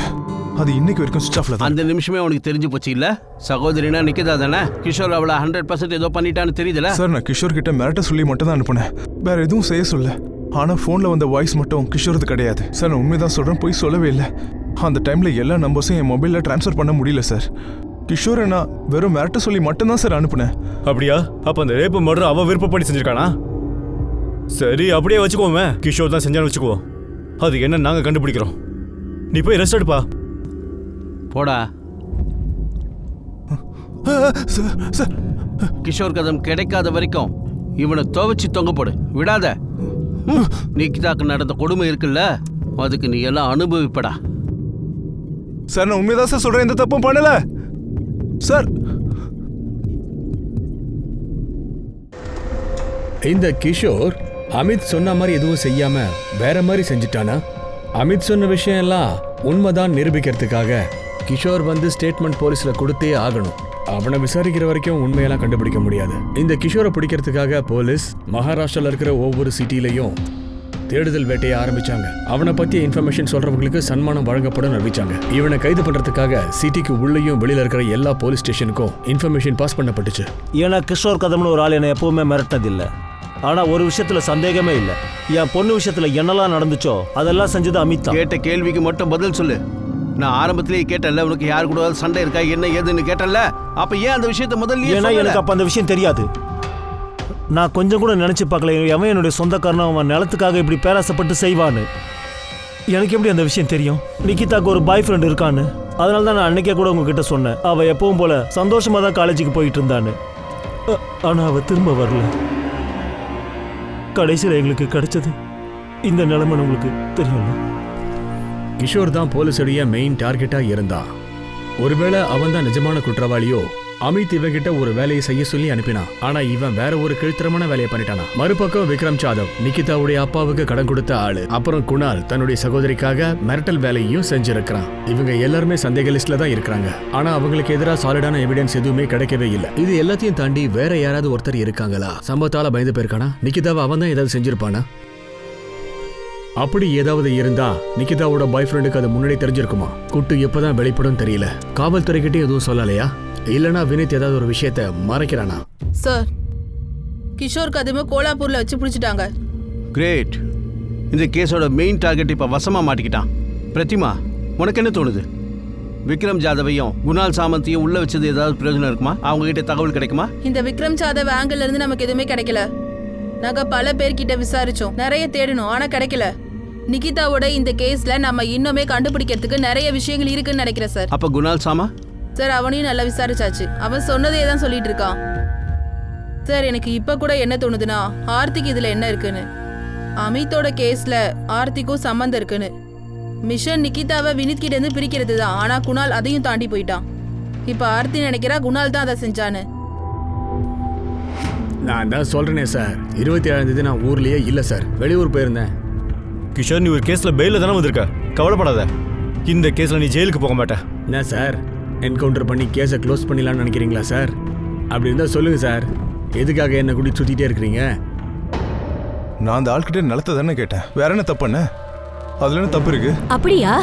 அது இன்னைக்கு வரைக்கும் சுவிச் ஆஃப்ல தான். அந்த நிமிஷமே உனக்கு தெரிஞ்சு போச்சு இல்ல? சகோதரினா நிக்கிதா தானே? கிஷோர் அவளை 100% ஏதோ பண்ணிட்டான்னு தெரியுதுல? சார் நான் கிஷோர் கிட்ட மிரட்ட சொல்லி மட்டும் தான் அனுப்புனேன், வேற எதுவும் செய்ய சொல்ல. ஆனால் ஃபோனில் வந்த வாய்ஸ் மட்டும் கிஷோரது கிடையாது. சார் நான் உண்மைதான் சொல்கிறேன், போய் சொல்லவே இல்லை. அந்த டைம்ல எல்லா நம்பர்ஸும் என் மொபைல்ல ட்ரான்ஸ்ஃபர் பண்ண முடியல சார். கிஷோரை நான் வெறும் மிரட்ட சொல்லி மட்டும்தான் சார் அனுப்புனேன். அப்படியா? அப்ப அந்த ரேப்பு மர்டர் அவ விருப்பப்படி செஞ்சிருக்கானா? சரி, அப்படியே வச்சுக்கோமே. கிஷோர் தான் செஞ்சான்னு வச்சுக்குவோம். அது என்ன நாங்க கண்டுபிடிக்கிறோம். நீ போய் ரெஸ்ட் எடுப்பா. போடா. சார் கிஷோர் கதம் கிடைக்காத வரைக்கும் இவனை துவைச்சு தொங்க போடு, விடாத. நிக்கிதாக்கு நடந்த கொடுமை இருக்குல்ல, அதுக்கு நீ எல்லாம் அனுபவிப்படா. சார் நான் உண்மைதான் சார் சொல்றேன், எந்த தப்பும் பண்ணல சார். இந்த கிஷோர் அமித் சொன்ன மாதிரி எதுவும் செய்யாம வேற மாதிரி செஞ்சுட்டானா? அமித் சொன்ன விஷயம் எல்லாம் உண்மைதான் நிரூபிக்கிறதுக்காக கிஷோர் வந்து ஸ்டேட்மெண்ட் போலீஸ்ல கொடுத்தே ஆகணும். அவனை விசாரிக்கிற வரைக்கும் உண்மையெல்லாம் கண்டுபிடிக்க முடியாது. இந்த கிஷோரை பிடிக்கிறதுக்காக போலீஸ் மகாராஷ்டிரால இருக்கிற ஒவ்வொரு சிட்டிலையும் தேடுதல் வேட்டையை ஆரம்பிச்சாங்க. அவனை பத்திய இன்ஃபர்மேஷன் சொல்றவங்களுக்கு சன்மானம் வழங்கப்படும் அறிவிச்சாங்க. இவனை கைது பண்றதுக்காக சிட்டிக்கு உள்ளேயும் வெளியில இருக்கிற எல்லா போலீஸ் ஸ்டேஷனுக்கும் இன்ஃபர்மேஷன் பாஸ் பண்ணப்பட்டுச்சு. ஏன்னா கிஷோர் கதம்னு ஒரு ஆள் என்னை எப்பவுமே மிரட்டதில்லை. ஆனா ஒரு விஷயத்துல சந்தேகமே இல்லை. என் பொண்ணு விஷயத்துல என்னெல்லாம் நடந்துச்சோ அதெல்லாம் செஞ்சது அமித் தான். கேட்ட கேள்விக்கு மட்டும் பதில் சொல்லு. நான் ஆரம்பத்திலேயே கேட்டல, உனக்கு யாரு கூட சண்டை இருக்கா என்ன ஏதுன்னு கேட்டல. அப்ப ஏன் அந்த விஷயத்த முதல்ல? ஏன்னா எனக்கு அப்ப அந்த விஷயம் தெரியாது. நான் கொஞ்சம் கூட நினைச்சு பார்க்கல அவன் என்னுடைய சொந்தக்காரனும் அவன் நிலத்துக்காக இப்படி பேராசப்பட்டு செய்வான்னு. எனக்கு எப்படி அந்த விஷயம் தெரியும்? நிக்கிதாக்கு ஒரு பாய் ஃப்ரெண்ட் இருக்கான்னு. அதனால தான் நான் அன்னைக்கே கூட உங்ககிட்ட சொன்னேன், அவள் எப்பவும் போல சந்தோஷமா தான் காலேஜுக்கு போயிட்டு இருந்தான்னு. ஆனா அவள் திரும்ப வரல. கடைசியில் எங்களுக்கு கிடைச்சது இந்த நிலைமை. உங்களுக்கு தெரியும்ல, கிஷோர் தான் போலீஸுடைய மெயின் டார்கெட்டா இருந்தான். ஒருவேளை அவன் தான் நிஜமான குற்றவாளியோ? அமித் இவங்கிட்ட ஒரு வேலையை செய்ய சொல்லி அனுப்பினான். ஆனா இவன் வேற ஒரு கீழ்த்தரமான வேலையை பண்ணிட்டானா. மறுபக்கம் விக்ரம் ஜாதவ் நிக்கிதாவுடைய அப்பாவுக்கு கடன் கொடுத்த ஆளு. அப்புறம் குணால் தன்னுடைய சகோதரிக்காக மிரட்டல் வேலையும் செஞ்சிருக்கிறான். இவங்க எல்லாருமே சந்தேக லிஸ்ட்ல தான் இருக்கிறாங்க. ஆனா அவங்களுக்கு எதிராக சாலிடான எவிடன்ஸ் எதுவுமே கிடைக்கவே இல்லை. இது எல்லாத்தையும் தாண்டி வேற யாராவது ஒருத்தர் இருக்காங்களா? சம்பவத்தால பயந்து போயிருக்கானா? நிக்கிதாவை அவன் தான் ஏதாவது செஞ்சிருப்பானா? அப்படி ஏதாவது இருந்தா நிக்கிதாவோட பாய் ஃப்ரெண்டுக்கு அது முன்னாடி தெரிஞ்சிருக்குமா? குட்டு எப்பதான் வெளிப்படும் தெரியல. காவல்துறைகிட்டே எதுவும் சொல்லலையா? இல்லனா வினித் ஏதாவது ஒரு விஷயத்த மறைக்கிறானா? சார், கிஷோர் கதமை கோலாப்பூர்ல வச்சு பிடிச்சிட்டாங்க. கிரேட். இந்த கேஸோட மெயின் டார்கெட் இப்ப வசமா மாட்டிக்கிட்டான். பிரதிமா, உனக்கு என்ன தோணுது? விக்ரம் ஜாதவையும் குணால் சாமந்தையும் உள்ள வச்சது ஏதாவது பிரயோஜனம் இருக்குமா? அவங்க கிட்ட தகவல் கிடைக்குமா? இந்த விக்ரம் ஜாதவ் ஆங்கிள் இருந்து நமக்கு எதுவுமே கிடைக்கல. நாங்க பல பேர்கிட்ட விசாரிச்சோம், நிறைய தேடணும், ஆனா கிடைக்கல. நிகிதாவோட இந்த கேஸ்ல நம்ம இன்னுமே கண்டுபிடிக்கிறதுக்கு நிறைய விஷயங்கள் இருக்குன்னு நினைக்கிறேன் சார். அப்ப குணால் சாமா? சார், அவனையும் நல்லா விசாரிச்சாச்சு. அவன் சொன்னதே தான் சொல்லிட்டு இருக்கான். சார், எனக்கு இப்ப கூட என்ன தோணுதுன்னா, ஆர்த்திக்கு இதுல என்ன இருக்குன்னு. அமித்தோட கேஸ்ல ஆர்த்திக்கும் சம்பந்தம் இருக்குன்னு. மிஷன் நிகிதாவை வினித் கிட்ட இருந்து பிரிக்கிறது தான். ஆனா குணால் அதையும் தாண்டி போயிட்டான். இப்ப ஆர்த்தி நினைக்கிறா குணால் தான் அதை செஞ்சான்னு. நான் தான் சொல்றேனே சார், 27ஆம் தேதி நான் ஊர்லயே இல்ல சார், வெளியூர் போயிருந்தேன். கிஷோர், நீ ஒரு கேஸ்ல பெயில தானே வந்திருக்க. கவலைப்படாத, இந்த கேஸ்ல நீ ஜெயிலுக்கு போக மாட்ட. என்ன சார், என்கவுண்டர் பண்ணி கேஸை க்ளோஸ் பண்ணிடலாம்னு நினைக்கிறீங்களா சார்? அப்படி இருந்தால் சொல்லுங்க சார், எதுக்காக என்ன கூட்டி சுத்திட்டே இருக்கிறீங்க? நான் அந்த ஆள்கிட்ட நிலத்தை தானே கேட்டேன், வேற என்ன தப்புன்னு? அதுல என்ன தப்பு இருக்கு? அப்படியா?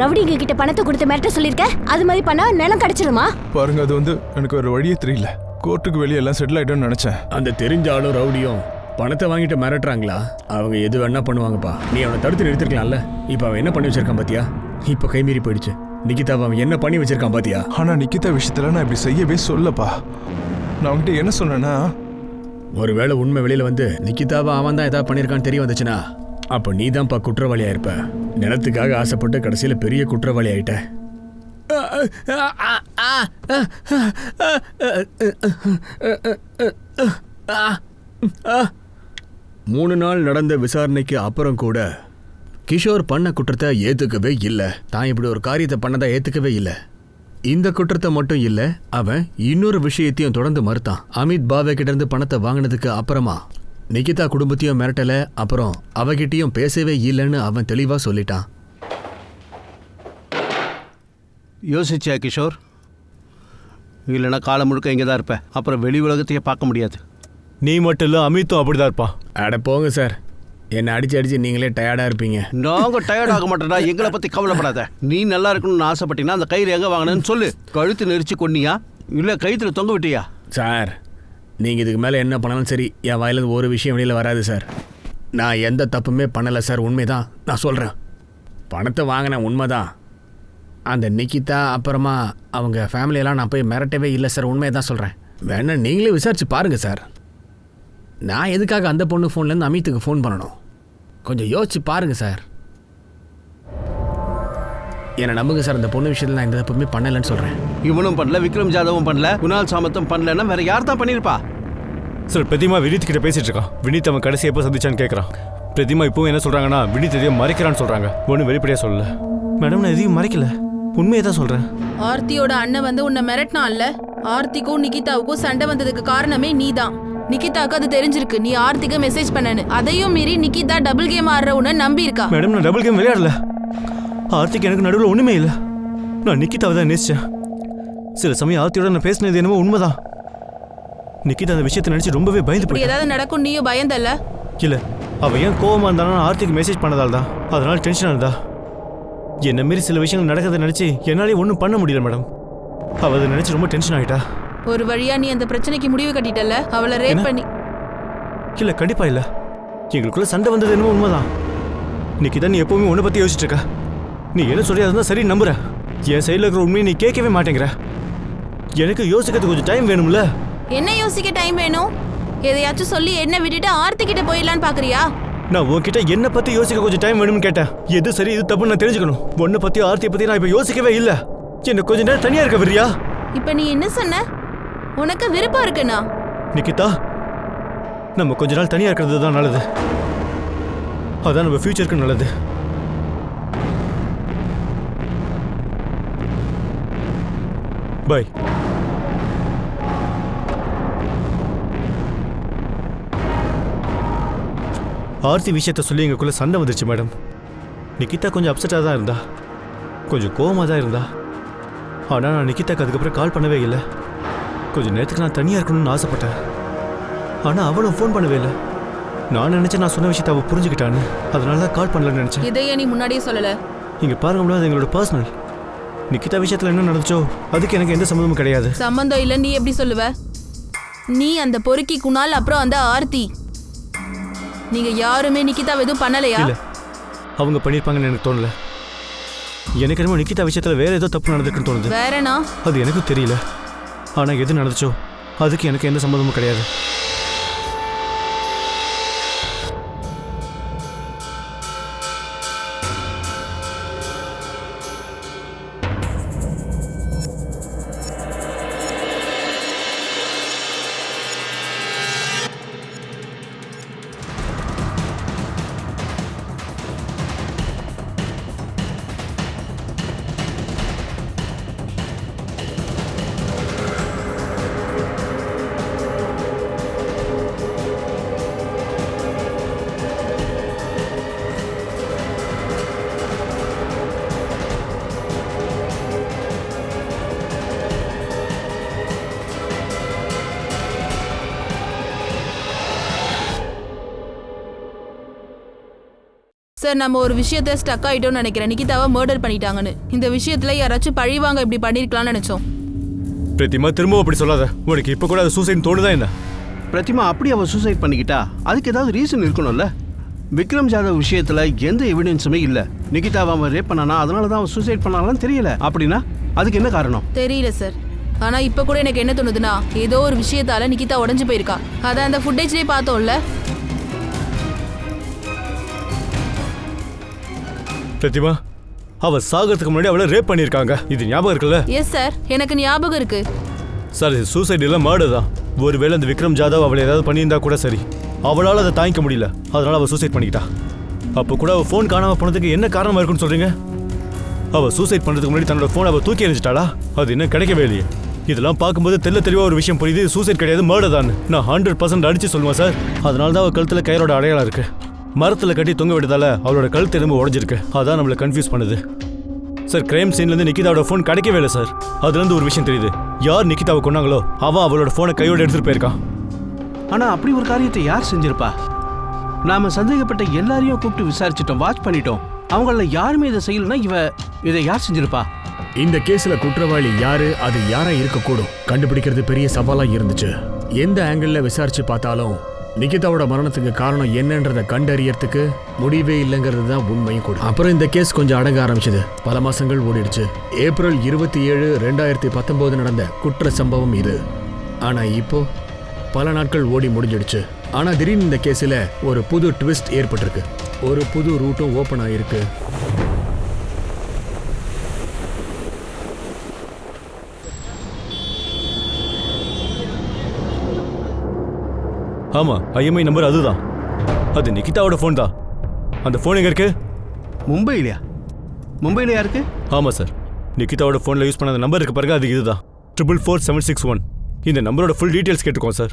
ரவுடிங்க கிட்ட பணத்தை கொடுத்து மிரட்ட சொல்லிருக்க, அது மாதிரி பண்ணா நிலம் கிடைச்சிருமா? பாருங்க, அது எனக்கு ஒரு வழியே தெரியல. கோர்ட்டுக்கு வெளியே எல்லாம் செட்டில் ஆயிட்டோம்னு நினைச்சேன். அந்த தெரிஞ்ச ஆளும் ரவுடியும் பணத்தை வாங்கிட்டு மிரட்டுறாங்களா? அவங்க எது வேணா பண்ணுவாங்கப்பா. நீ அவனை தடுத்து நிறுத்திருக்கலாம்ல. இப்போ அவன் என்ன பண்ணி வச்சிருக்கான் பாத்தியா? இப்போ கைமீறி போயிடுச்சு. நிகிதா அவன் என்ன பண்ணி வச்சிருக்கான் பாத்தியா? ஆனா நிகிதா விஷயத்துல நான் இப்படி செய்யவே சொல்லப்பா. நான் அவன்கிட்ட என்ன சொன்னேன்னா, ஒருவேளை உண்மை வெளியில வந்து நிகிதாவை அவன் தான் ஏதாவது பண்ணியிருக்கான்னு தெரிய வந்துச்சுன்னா, அப்போ நீ தான்ப்பா குற்றவாளியா இருப்ப. நிலத்துக்காக ஆசைப்பட்டு கடைசியில் பெரிய குற்றவாளி ஆயிட்ட. 3 நாள் நடந்த விசாரணைக்கு அப்புறம் கூட கிஷோர் பண்ண குற்றத்தை ஏத்துக்கவே இல்லை. தான் இப்படி ஒரு காரியத்தை பண்ணதை ஏத்துக்கவே இல்லை. இந்த குற்றத்தை மட்டும் இல்ல, அவன் இன்னொரு விஷயத்தையும் தொடர்ந்து மறுத்தான். அமித் பாவே கிட்ட இருந்து பணத்தை வாங்கினதுக்கு அப்புறமா நிகிதா குடும்பத்தையும் மிரட்டல, அப்புறம் அவகிட்டையும் பேசவே இல்லைன்னு அவன் தெளிவா சொல்லிட்டான். யோசிச்சியா கிஷோர்? இல்லைன்னா காலம் முழுக்க இங்கே தான் இருப்பேன். அப்புறம் வெளி உலகத்தையே பார்க்க முடியாது. நீ மட்டும் இல்லை, அமித்தும் அப்படிதான் இருப்பான். அட போங்க சார், என்னை அடிச்சு நீங்களே டயர்டாக இருப்பீங்க. நாங்கள் டயர்ட் ஆக மாட்டேடா, எங்களை பற்றி கவலைப்படாத. நீ நல்லா இருக்கணும்னு ஆசைப்பட்டீங்கன்னா அந்த கயிறு எங்கே வாங்கினேன்னு சொல்லு. கழுத்து நெரிச்சு கொன்னியா இல்லை கயிற்றுல தொங்க விட்டியா? சார், நீங்கள் இதுக்கு மேலே என்ன பண்ணாலும் சரி, என் வாயிலிருந்து ஒரு விஷயம் வெளியில் வராது சார். நான் எந்த தப்புமே பண்ணலை சார், உண்மைதான் நான் சொல்கிறேன். பணத்தை வாங்கினேன் உண்மைதான், அந்த நிக்கிதா அப்புறமா அவங்க ஃபேமிலியெல்லாம் நான் போய் மிரட்டவே இல்லை சார், உண்மையை தான் சொல்கிறேன். வேணா நீங்களே விசாரிச்சு பாருங்கள் சார். நான் எதுக்காக அந்த பொண்ணு ஃபோன்லேருந்து அமித்துக்கு ஃபோன் பண்ணணும்? கொஞ்சம் யோசிச்சு பாருங்கள் சார். என்னை நம்புங்க சார், அந்த பொண்ணு விஷயத்தில் நான் எந்த தப்புமே பண்ணலைன்னு சொல்கிறேன். இவனும் பண்ணல, விக்ரம் ஜாதவும் பண்ணல, குணால் சாமத்தும் பண்ணலன்னா வேற யார் தான் பண்ணியிருப்பா? சார் பிரதிமா வினீத் கிட்ட பேசிட்டு இருக்கான். வினீத் அவன் கடைசி எப்போ சந்திச்சான்னு கேட்குறான். பிரதிமா இப்போவும் என்ன சொல்கிறாங்கன்னா வினீத் எதையும் மறைக்கிறான்னு சொல்கிறாங்க. ஒன்றும் வெளிப்படையாக சொல்லல. மேடம் நான் எதையும் மறைக்கல, உண்மையை தான் சொல்கிறேன். ஆர்த்தியோட அண்ணன் வந்து உன்னை மிரட்டினான்ல, ஆர்த்திக்கும் நிகிதாவுக்கும் சண்டை வந்ததுக்கு காரணமே நீதான். நிகிதாவுக்கு அது தெரிஞ்சிருக்கு நீ ஆர்த்திக்கு மெசேஜ் பண்ணனு. அதையும் மீறி நிகிதா டபுள் கேம் ஆடுற உன்னை நம்பி இருக்கா. மேடம் நான் டபுள் கேம் விளையாடல. ஆர்த்திக்கு எனக்கு நடுவில் ஒன்றுமே இல்லை. நான் நிக்கிதாவை தான் நேசித்தேன். சில சமயம் ஆர்த்தியோட நான் பேசினது என்னமோ உண்மைதான். நிக்கிதா அந்த விஷயத்தை நினச்சி ரொம்பவே பயந்து போய் ஏதாவது நடக்கும் நீயும் பயந்தல்ல? இல்லை, அவள் ஏன் கோவமாக இருந்தாலும் ஆர்த்திக்கு மெசேஜ் பண்ணதால் தான், அதனால டென்ஷனாக இருந்தா. என்ன மாரி சில விஷயங்கள் நடக்கிறத நினச்சி என்னாலே ஒன்றும் பண்ண முடியல மேடம். அவள் அதை நினச்சி ரொம்ப டென்ஷன் ஆகிட்டா. ஒரு வழியா நீ அந்த பிரச்சனைக்கு முடிவு கட்டிட்டல, அவளை ரேப் பண்ணி. இல்லை கண்டிப்பாக இல்லை, எங்களுக்குள்ள சண்டை வந்தது என்னமோ உண்மைதான். நிக்கிதா நீ எப்பவுமே உன்னை பற்றி யோசிச்சுட்டு இருக்க. நீ என்ன சொல்லி அதுதான் சரி நம்புற. என் சைடில் இருக்கிற உண்மையை நீ கேட்கவே மாட்டேங்கிற. எனக்கு யோசிக்கிறதுக்கு கொஞ்சம் டைம் வேணும்ல. என்ன யோசிக்க டைம் வேணும்? எதையாச்சும் சொல்லி என்ன விட்டுட்டு ஆர்த்தி கிட்ட போயிடலான்னு பாக்குறியா? நான் உன்கிட்ட என்ன பத்தி யோசிக்க கொஞ்சம் டைம் வேணும்னு கேட்டேன். எது சரி இது தப்புன்னு நான் தெரிஞ்சுக்கணும். உன்னை பத்தி ஆர்த்தியை பத்தி நான் இப்ப யோசிக்கவே இல்ல. என்ன கொஞ்ச நேரம் தனியா இருக்க விரியா? இப்ப நீ என்ன சொன்ன? உனக்கு விருப்பம் இருக்குண்ணா? நிக்கிதா, நம்ம கொஞ்ச நாள் தனியா இருக்கிறது தான் நல்லது. அதான் நம்ம ஃபியூச்சருக்கு நல்லது. பை. ஆர்த்தி விஷயத்த சொல்லி எங்களுக்குள்ள சண்டை வந்துருச்சு மேடம். நிக்கிதா கொஞ்சம் அப்செட்டாக தான் இருந்தா, கொஞ்சம் கோவமாக தான் இருந்தா. ஆனால் நான் நிக்கிதாக்கு அதுக்கப்புறம் கால் பண்ணவே இல்லை. கொஞ்சம் நேரத்துக்கு நான் தனியாக இருக்கணும்னு ஆசைப்பட்டேன். ஆனால் அவளும் ஃபோன் பண்ணவே இல்லை. நான் நினச்சேன் நான் சொன்ன விஷயத்தை அவள் புரிஞ்சுக்கிட்டான்னு, அதனால தான் கால் பண்ணலன்னு நினச்சேன். இதையே நீ முன்னாடியே சொல்லலை? இங்கே பாருங்க, அது எங்களோட பர்சனல். நிக்கிதா விஷயத்தில் என்ன நடந்துச்சோ அதுக்கு எனக்கு எந்த சம்மந்தமும் கிடையாது. சம்மந்தம் இல்லை நீ எப்படி சொல்லுவ? நீ அந்த பொறுக்கி குணால் அப்புறம் அந்த ஆர்த்தி, நீங்க யாருமே நிக்கிதா எதுவும் பண்ணலையா? இல்ல, அவங்க பண்ணிருப்பாங்கன்னு எனக்கு தோணல. எனக்கு என்னமோ நிக்கிதா விஷயத்துல வேற ஏதோ தப்பு நடந்திருக்குன்னு தோணுது. வேறனா? அது எனக்கு தெரியல. ஆனா எது நடந்துச்சோ அதுக்கு எனக்கு எந்த சம்மந்தமும் கிடையாது. சார், நம்ம ஒரு விஷயத்த ஸ்டக் ஆயிட்டோம்னு நினைக்கிறேன். நிகிதாவை மர்டர் பண்ணிட்டாங்கன்னு. இந்த விஷயத்துல யாராச்சும் பழிவாங்க இப்படி பண்ணிருக்கலாம்னு நினைச்சோம். பிரதிமா திரும்ப அப்படி சொல்லாத. உனக்கு இப்ப கூட அது சூசைட் தோணுதா என்ன? பிரதிமா அப்படி அவ சூசைட் பண்ணிக்கிட்டா அதுக்கு ஏதாவது ரீசன் இருக்கணும்ல. விக்ரம் ஜாதவ் விஷயத்துல எந்த எவிடன்ஸுமே இல்ல. நிகிதாவை அவன் ரேப் பண்ணானா அதனால தான் அவன் சூசைட் பண்ணாலும் தெரியல. அப்படின்னா அதுக்கு என்ன காரணம்? தெரியல சார். ஆனா இப்ப கூட எனக்கு என்ன தோணுதுன்னா ஏதோ ஒரு விஷயத்தால நிகிதா உடஞ்சு போயிருக்கா. அதான் அந்த ஃபுட்டேஜ்லயே பார்த்தோம்ல. பிரதிமா, அவ சாகிறதுக்கு முன்னாடி அவளை ரேப் பண்ணிருக்காங்க. இது ஞாபகம் இருக்குல்ல? எஸ் சார், எனக்கு ஞாபகம் இருக்கு. சார் இது சூசைட் இல்ல, மர்டர் தான். ஒருவேளை அந்த விக்ரம் ஜாதவ் அவளை ஏதாவது பண்ணியிருந்தா கூட சரி, அவளால் அதை தாங்கிக்க முடியல, அதனால அவள் சூசைட் பண்ணிக்கிட்டா. அப்போ கூட அவள் ஃபோன் காணாமல் போனதுக்கு என்ன காரணமாக இருக்குன்னு சொல்றீங்க? அவள் சூசைட் பண்ணுறதுக்கு முன்னாடி தன்னோட ஃபோனை அவள் தூக்கி எறிஞ்சிட்டாளா? அது இன்னும் கிடைக்கவே இல்லையே. இதெல்லாம் பார்க்கும்போது தெளிவாக ஒரு விஷயம் புரியுது, சூசைட் கிடையாது, மர்டர் தான். நான் 100% அடிச்சு சொல்லுவேன் சார். அதனால தான் அவள் கழுத்தில் கயிறோட அடையாளம் இருக்கு. மரத்தில் கட்டி தொங்க விட்டதால அவளோட கழுத்து எலும்பு உடஞ்சிருக்கு. அதான் நம்மளை கன்ஃபியூஸ் பண்ணுது சார். கிரைம் சீன்லேருந்து நிக்கிதாவோட ஃபோன் கிடைக்கவே இல்லை சார். அதுலேருந்து ஒரு விஷயம் தெரியுது, யார் நிக்கிதாவை கொண்டாங்களோ அவன் அவளோட ஃபோனை கையோடு எடுத்துகிட்டு போயிருக்கான். ஆனால் அப்படி ஒரு காரியத்தை யார் செஞ்சிருப்பா? நாம சந்தேகப்பட்ட எல்லாரையும் கூப்பிட்டு விசாரிச்சிட்டோம், வாட்ச் பண்ணிட்டோம். அவங்கள யாருமே இதை செய்யலன்னா இதை யார் செஞ்சிருப்பா? இந்த கேஸ்ல குற்றவாளி யாரு, அது யாரா இருக்கக்கூடும், கண்டுபிடிக்கிறது பெரிய சவாலா இருந்துச்சு. எந்த ஆங்கிள் விசாரிச்சு பார்த்தாலும் நிகிதாவோட மரணத்துக்கு காரணம் என்னன்றதை கண்டறியறதுக்கு முடிவே இல்லைங்கிறது தான் உண்மையும் கூட. அப்புறம் இந்த கேஸ் கொஞ்சம் அடங்க ஆரம்பிச்சது. பல மாசங்கள் ஓடிடுச்சு. ஏப்ரல் 27, 2019 நடந்த குற்ற சம்பவம் இது. ஆனா இப்போ பல நாட்கள் ஓடி முடிஞ்சிடுச்சு. ஆனா திடீர்னு இந்த கேஸில் ஒரு புது ட்விஸ்ட் ஏற்பட்டிருக்கு. ஒரு புது ரூட்டும் ஓப்பன் ஆயிருக்கு. ஆமா, ஐஎம்ஐ நம்பர் அதுதான். அது நிகிதாவோட ஃபோன் தான். அந்த ஃபோன் எங்க இருக்கு? மும்பையிலையா? மும்பையிலையா இருக்கு? ஆமா சார், நிகிதாவோட ஃபோனில் யூஸ் பண்ண அந்த நம்பர் இருக்கு பாருங்க, அது இதுதான் 44761. இந்த நம்பரோட ஃபுல் டீட்டெயில்ஸ் கேட்டுக்கோம் சார்.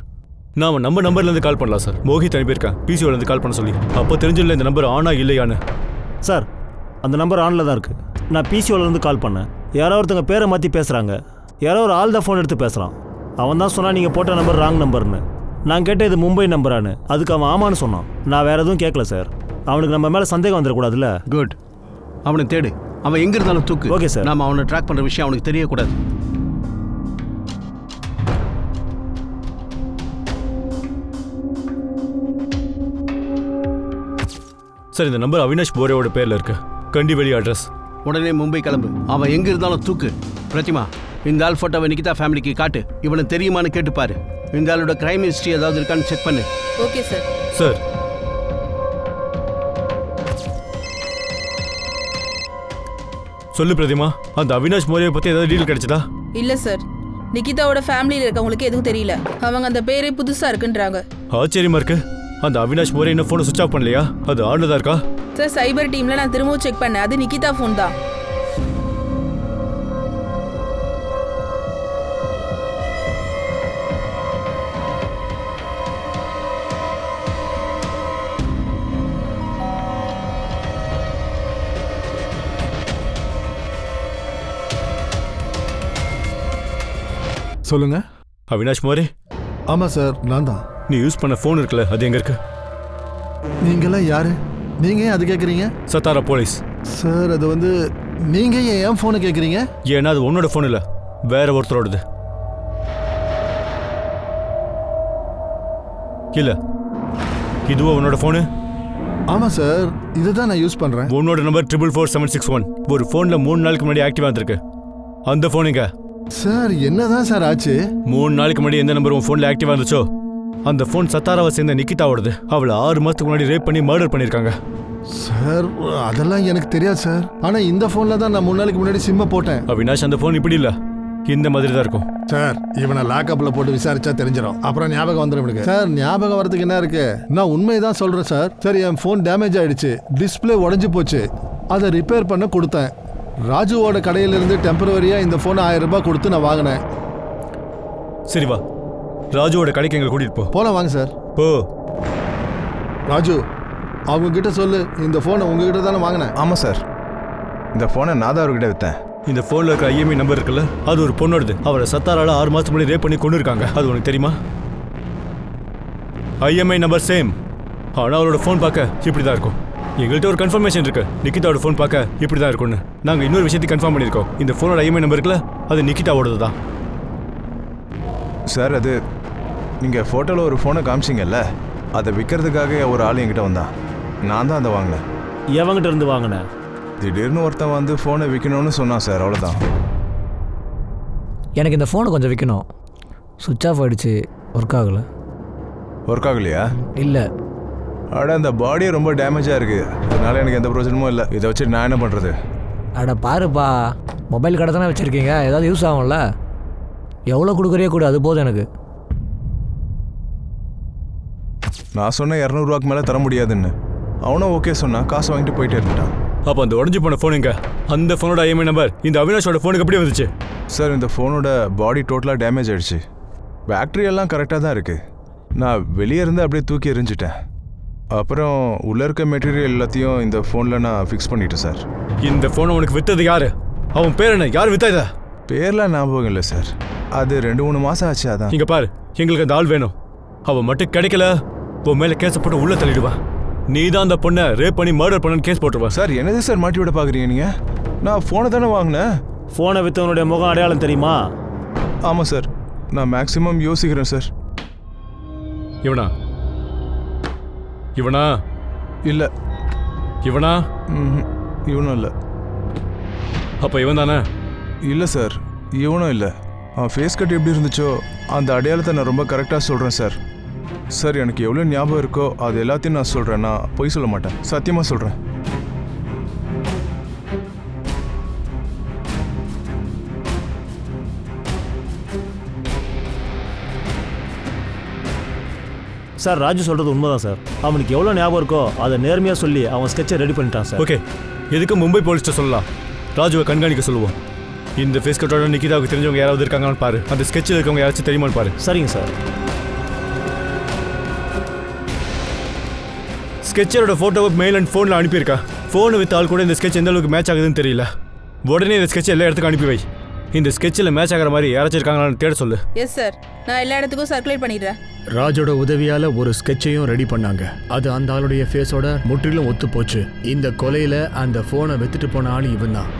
நாம நம்ம நம்பர்லேருந்து கால் பண்ணலாம் சார். மோஹித் அனுப்பியிருக்கேன் பிசிஓலேருந்து கால் பண்ண சொல்லி. அப்போ தெரிஞ்சிடல இந்த நம்பர் ஆனா இல்லையான்னு. சார், அந்த நம்பர் ஆனில் தான் இருக்குது. நான் பிசிஓலேருந்து கால் பண்ணேன். யாரோ ஒருத்தங்க பேரை மாற்றி பேசுகிறாங்க. யாரோ ஒரு ஆள் தான் ஃபோன் எடுத்து பேசுகிறான். அவன் தான் சொன்னான் நீங்கள் போட்ட நம்பர் ராங் நம்பர்னு. நான் கேட்டேன் இது மும்பை நம்பரானு. அதுக்கு அவன் ஆமான்னு சொன்னான். நான் வேறு எதுவும் கேட்கல சார். அவனுக்கு நம்ம மேலே சந்தேகம் வந்துடக்கூடாதுல்ல. குட். அவனை தேடு. அவன் எங்கே இருந்தாலும் தூக்கு. Okay sir. நம்ம அவனை ட்ராக் பண்ணுற விஷயம் அவனுக்கு தெரியக்கூடாது. சார், இந்த நம்பர் அவினாஷ் போரேவோட பேரில் இருக்கு. கண்டிவெளி அட்ரஸ். உடனே மும்பை கிளம்பு. அவன் எங்கே இருந்தாலும் தூக்கு. பிரதிமா, இந்த ஆள் ஃபோட்டோவை நிகிதா ஃபேமிலிக்கு காட்டு. இவனை தெரியுமான்னு கேட்டுப்பாரு. இந்த ஆளோட கிரைம் ஹிஸ்ட்ரி ஏதாவது இருக்கான்னு செக் பண்ணு. Okay sir. சார், சொல்லு பிரதிமா, அந்த அவினாஷ் மோரியை பற்றி ஏதாவது டீல் கிடைச்சதா? இல்ல சார், நிகிதாவோட ஃபேமிலியில் இருக்கவங்களுக்கு எதுவும் தெரியல. அவங்க அந்த பேரே புதுசா இருக்குன்றாங்க. ஆச்சரியமா இருக்கு. அந்த அவினாஷ் மோரே இன்னும் ஃபோனை சுவிச் ஆஃப் பண்ணலையா? அது ஆன்ல தான் இருக்கா? சார், சைபர் டீம்ல நான் திரும்பவும் செக் பண்ணேன். அது நிகிதா ஃபோன் தான். சொல்லுங்க. அவினாஷ் மோரே? ஆமா சார், நான் தான். நீ யூஸ் பண்ண ஃபோன் இருக்குல்ல, அது எங்க இருக்கு? நீங்களாம் யாரு? நீங்க ஏன் அது கேட்குறீங்க? சத்தாரா போலீஸ். சார், அது வந்து நீங்க ஏன் ஃபோனை கேட்குறீங்க? ஏன்னா அது உன்னோட ஃபோன் இல்லை, வேற ஒருத்தரோடது. இல்ல, இதுவோ உன்னோட ஃபோனு? ஆமா சார், இதுதான் நான் யூஸ் பண்றேன். உன்னோட நம்பர் 44761 ஒரு ஃபோன்ல 3 நாளுக்கு முன்னாடி ஆக்டிவா இருந்திருக்கு. அந்த ஃபோனுங்க. சார், என்னதான் சார் ஆச்சு? 3 நாளுக்கு முன்னாடி எந்த நம்பர் உன் ஃபோன்ல ஆக்டிவா இருந்துச்சோ அந்த ஃபோன் சத்தாராவை சேர்ந்த நிகிதாவோடது. அவளை 6 மாசத்துக்கு முன்னாடி ரேப் பண்ணி மர்டர் பண்ணிருக்காங்க. சார், அதெல்லாம் எனக்கு தெரியாது சார். ஆனா இந்த ஃபோன்ல தான் நான் 3 நாளைக்கு முன்னாடி சிம்ம போட்டேன். அவினாஷ், அந்த ஃபோன் இப்படி இல்ல, இந்த மாதிரி தான் இருக்கும். சார், இவனை லாக்அப்ல போட்டு விசாரிச்சா தெரிஞ்சிடும். அப்புறம் ஞாபகம் வந்துடும் எனக்கு. சார், ஞாபகம் வரதுக்கு என்ன இருக்கு? நான் உண்மைதான் சொல்றேன் சார். சரி, என் ஃபோன் டேமேஜ் ஆயிடுச்சு. டிஸ்பிளே உடஞ்சி போச்சு. அதை ரிப்பேர் பண்ண கொடுத்தேன். ராஜுவோட கடையிலிருந்து டெம்பரவரியா இந்த ஃபோனை 1000 ரூபாய் கொடுத்து நான் வாங்கினேன். சரி வா, ராஜுவோட கடைக்கு எங்களை கூட்டிட்டு போ. போலாம் வாங்க சார். போ. ராஜு, அவங்க கிட்ட சொல்லு, இந்த ஃபோனை உங்ககிட்ட தானே வாங்கினேன். ஆமாம் சார், இந்த ஃபோனை நான் தான் அவர்கிட்ட விற்றேன். இந்த ஃபோனில் இருக்க ஐஎம்ஐ நம்பர் இருக்குல்ல, அது ஒரு பொண்ணோடது. அவரை சத்தாரால 6 மாதத்துக்கு முன்னாடி ரேப் பண்ணி கொண்டு இருக்காங்க. அது உனக்கு தெரியுமா? ஐஎம்ஐ நம்பர் சேம், ஆனால் அவரோட ஃபோன் பார்க்க இப்படி தான் இருக்கும். எங்கள்கிட்ட ஒரு கன்ஃபர்மேஷன் இருக்கு, நிகிதாவோட ஃபோன் பார்க்க இப்படி தான் இருக்கும்னு. நாங்கள் இன்னொரு விஷயத்தையும் கன்ஃபார்ம் பண்ணியிருக்கோம். இந்த ஃபோனோட ஐஎம்ஐ நம்பர் இருக்குல்ல, அது நிகிதாவோடது தான். சார், அது நீங்கள் ஃபோட்டோவில் ஒரு ஃபோனை காமிச்சிங்கல்ல, அதை விற்கிறதுக்காக ஒரு ஆள் என்கிட்ட வந்தான். நான் தான் அதை வாங்கினேன். எவங்கிட்ட இருந்து வாங்கினேன்? திடீர்னு ஒருத்தன் வந்து ஃபோனை விற்கணும்னு சொன்னான் சார், அவ்வளோதான். எனக்கு இந்த ஃபோனை கொஞ்சம் விற்கணும். சுவிட்ச் ஆஃப் ஆகிடுச்சு, ஒர்க் ஆகலை. ஒர்க் ஆகலையா? இல்லை. அட, அந்த பாடியே ரொம்ப டேமேஜாக இருக்குது. அதனால எனக்கு எந்த பிரச்சனமும் இல்லை. இதை வச்சு நான் என்ன பண்ணுறது? அட பாருப்பா, மொபைல் கடை தானே வச்சுருக்கீங்க, ஏதாவது யூஸ் ஆகும்ல. எவ்வளோ கொடுக்குறியோ கூட, அது போதும் எனக்கு. நான் சொன்ன 200 ரூபாய்க்கு மேலே தர முடியாதுன்னு. அவனும் ஓகே சொன்னான். காசு வாங்கிட்டு போயிட்டே இருந்துட்டான். அப்போ அந்த உடஞ்சி போன ஃபோன் எங்க? அந்த ஃபோனோட ஐஎம்ஐ நம்பர் இந்த அவினாஷோட ஃபோனுக்கு எப்படி வந்துச்சு? சார், இந்த ஃபோனோட பாடி டோட்டலாக டேமேஜ் ஆயிடுச்சு. பேட்டரி எல்லாம் கரெக்டாக தான் இருக்குது. நான் வெளியே இருந்து அப்படியே தூக்கி எறிஞ்சிட்டேன். அப்புறம் உள்ளே இருக்க மெட்டீரியல் எல்லாத்தையும் இந்த ஃபோனில் நான் ஃபிக்ஸ் பண்ணிட்டேன் சார். இந்த ஃபோனை உனக்கு விற்றது யாரு? அவன் பேர் என்ன? யார் வித்தா இதை? பேர்லாம் ஞாபகம் இல்லை சார். அது 2-3 மாதம் ஆச்சு. அதான். இங்கே பாரு, எங்களுக்கு அந்த ஆள் வேணும். அவன் மட்டும் கிடைக்கல, உன் மேலே கேஸை போட்டு உள்ளே தள்ளிடுவான். நீ தான் அந்த பொண்ணை ரேப் பண்ணி மர்டர் பண்ணு கேஸ் போட்டுருவான். சார், என்னது சார் மாட்டி விட பார்க்குறீங்க நீங்கள்? நான் ஃபோனை தானே வாங்கினேன். ஃபோனை விற்றவனுடைய முகம் அடையாளம் தெரியுமா? ஆமாம் சார், நான் மேக்ஸிமம் யோசிக்கிறேன் சார். இவனா இவனா இல்லை. இவனா? இவனும் இல்லை. அப்போ இவன் தானே? இல்லை சார், இவனும் இல்லை. அவன் ஃபேஸ் கட் எப்படி இருந்துச்சோ அந்த அடையாளத்தை நான் ரொம்ப கரெக்டாக சொல்கிறேன் சார். சார், எனக்கு எவ்வளோ ஞாபகம் இருக்கோ அது எல்லாத்தையும் நான் சொல்கிறேன். நான் பொய் சொல்ல மாட்டேன், சத்தியமாக சொல்கிறேன். சார் ராஜு சொல்கிறது உண்மைதான் சார். அவனுக்கு எவ்வளோ ஞாபகம் இருக்கோ அதை நேர்மையாக சொல்லி அவன் ஸ்கெட்சை ரெடி பண்ணிட்டான் சார். ஓகே, எதுக்கு மும்பை போலீஸ்ட்ட சொல்லலாம், ராஜுவை கண்காணிக்க சொல்லுவோம். இந்த ஃபேஸ் கட்டோட நிக்கிதாவுக்கு தெரிஞ்சவங்க யாராவது இருக்காங்கன்னு பாரு. அந்த ஸ்கெட்சில் இருக்கவங்க யாராச்சும் தெரியுமான்னு பாரு. சரிங்க சார். ஸ்கெட்சரோட ஃபோட்டோவை மெயில் அண்ட் ஃபோனில் அனுப்பியிருக்கா. ஃபோனை வித் ஆள் கூட இந்த ஸ்கெட்ச் எந்த அளவுக்கு மேட்ச் ஆகுதுன்னு தெரியல. உடனே இந்த ஸ்கெட்ச் எல்லா இடத்துக்கும் அனுப்பி வை. இந்த ஸ்கெட்சில் மேட்ச் ஆகிற மாதிரி யாராச்சும் இருக்காங்களான்னு தேட சொல்லு. எஸ் சார், நான் எல்லா இடத்துக்கும் சர்க்குலேட் பண்ணிடுறேன். ராஜோட உதவியால ஒரு ஸ்கெட்சையும் ரெடி பண்ணாங்க. அது அந்த ஆளுடைய ஃபேஸோட முற்றிலும் ஒத்து போச்சு. இந்த கொலையில அந்த போனை வித்துட்டு போன ஆள் இவன் தான்.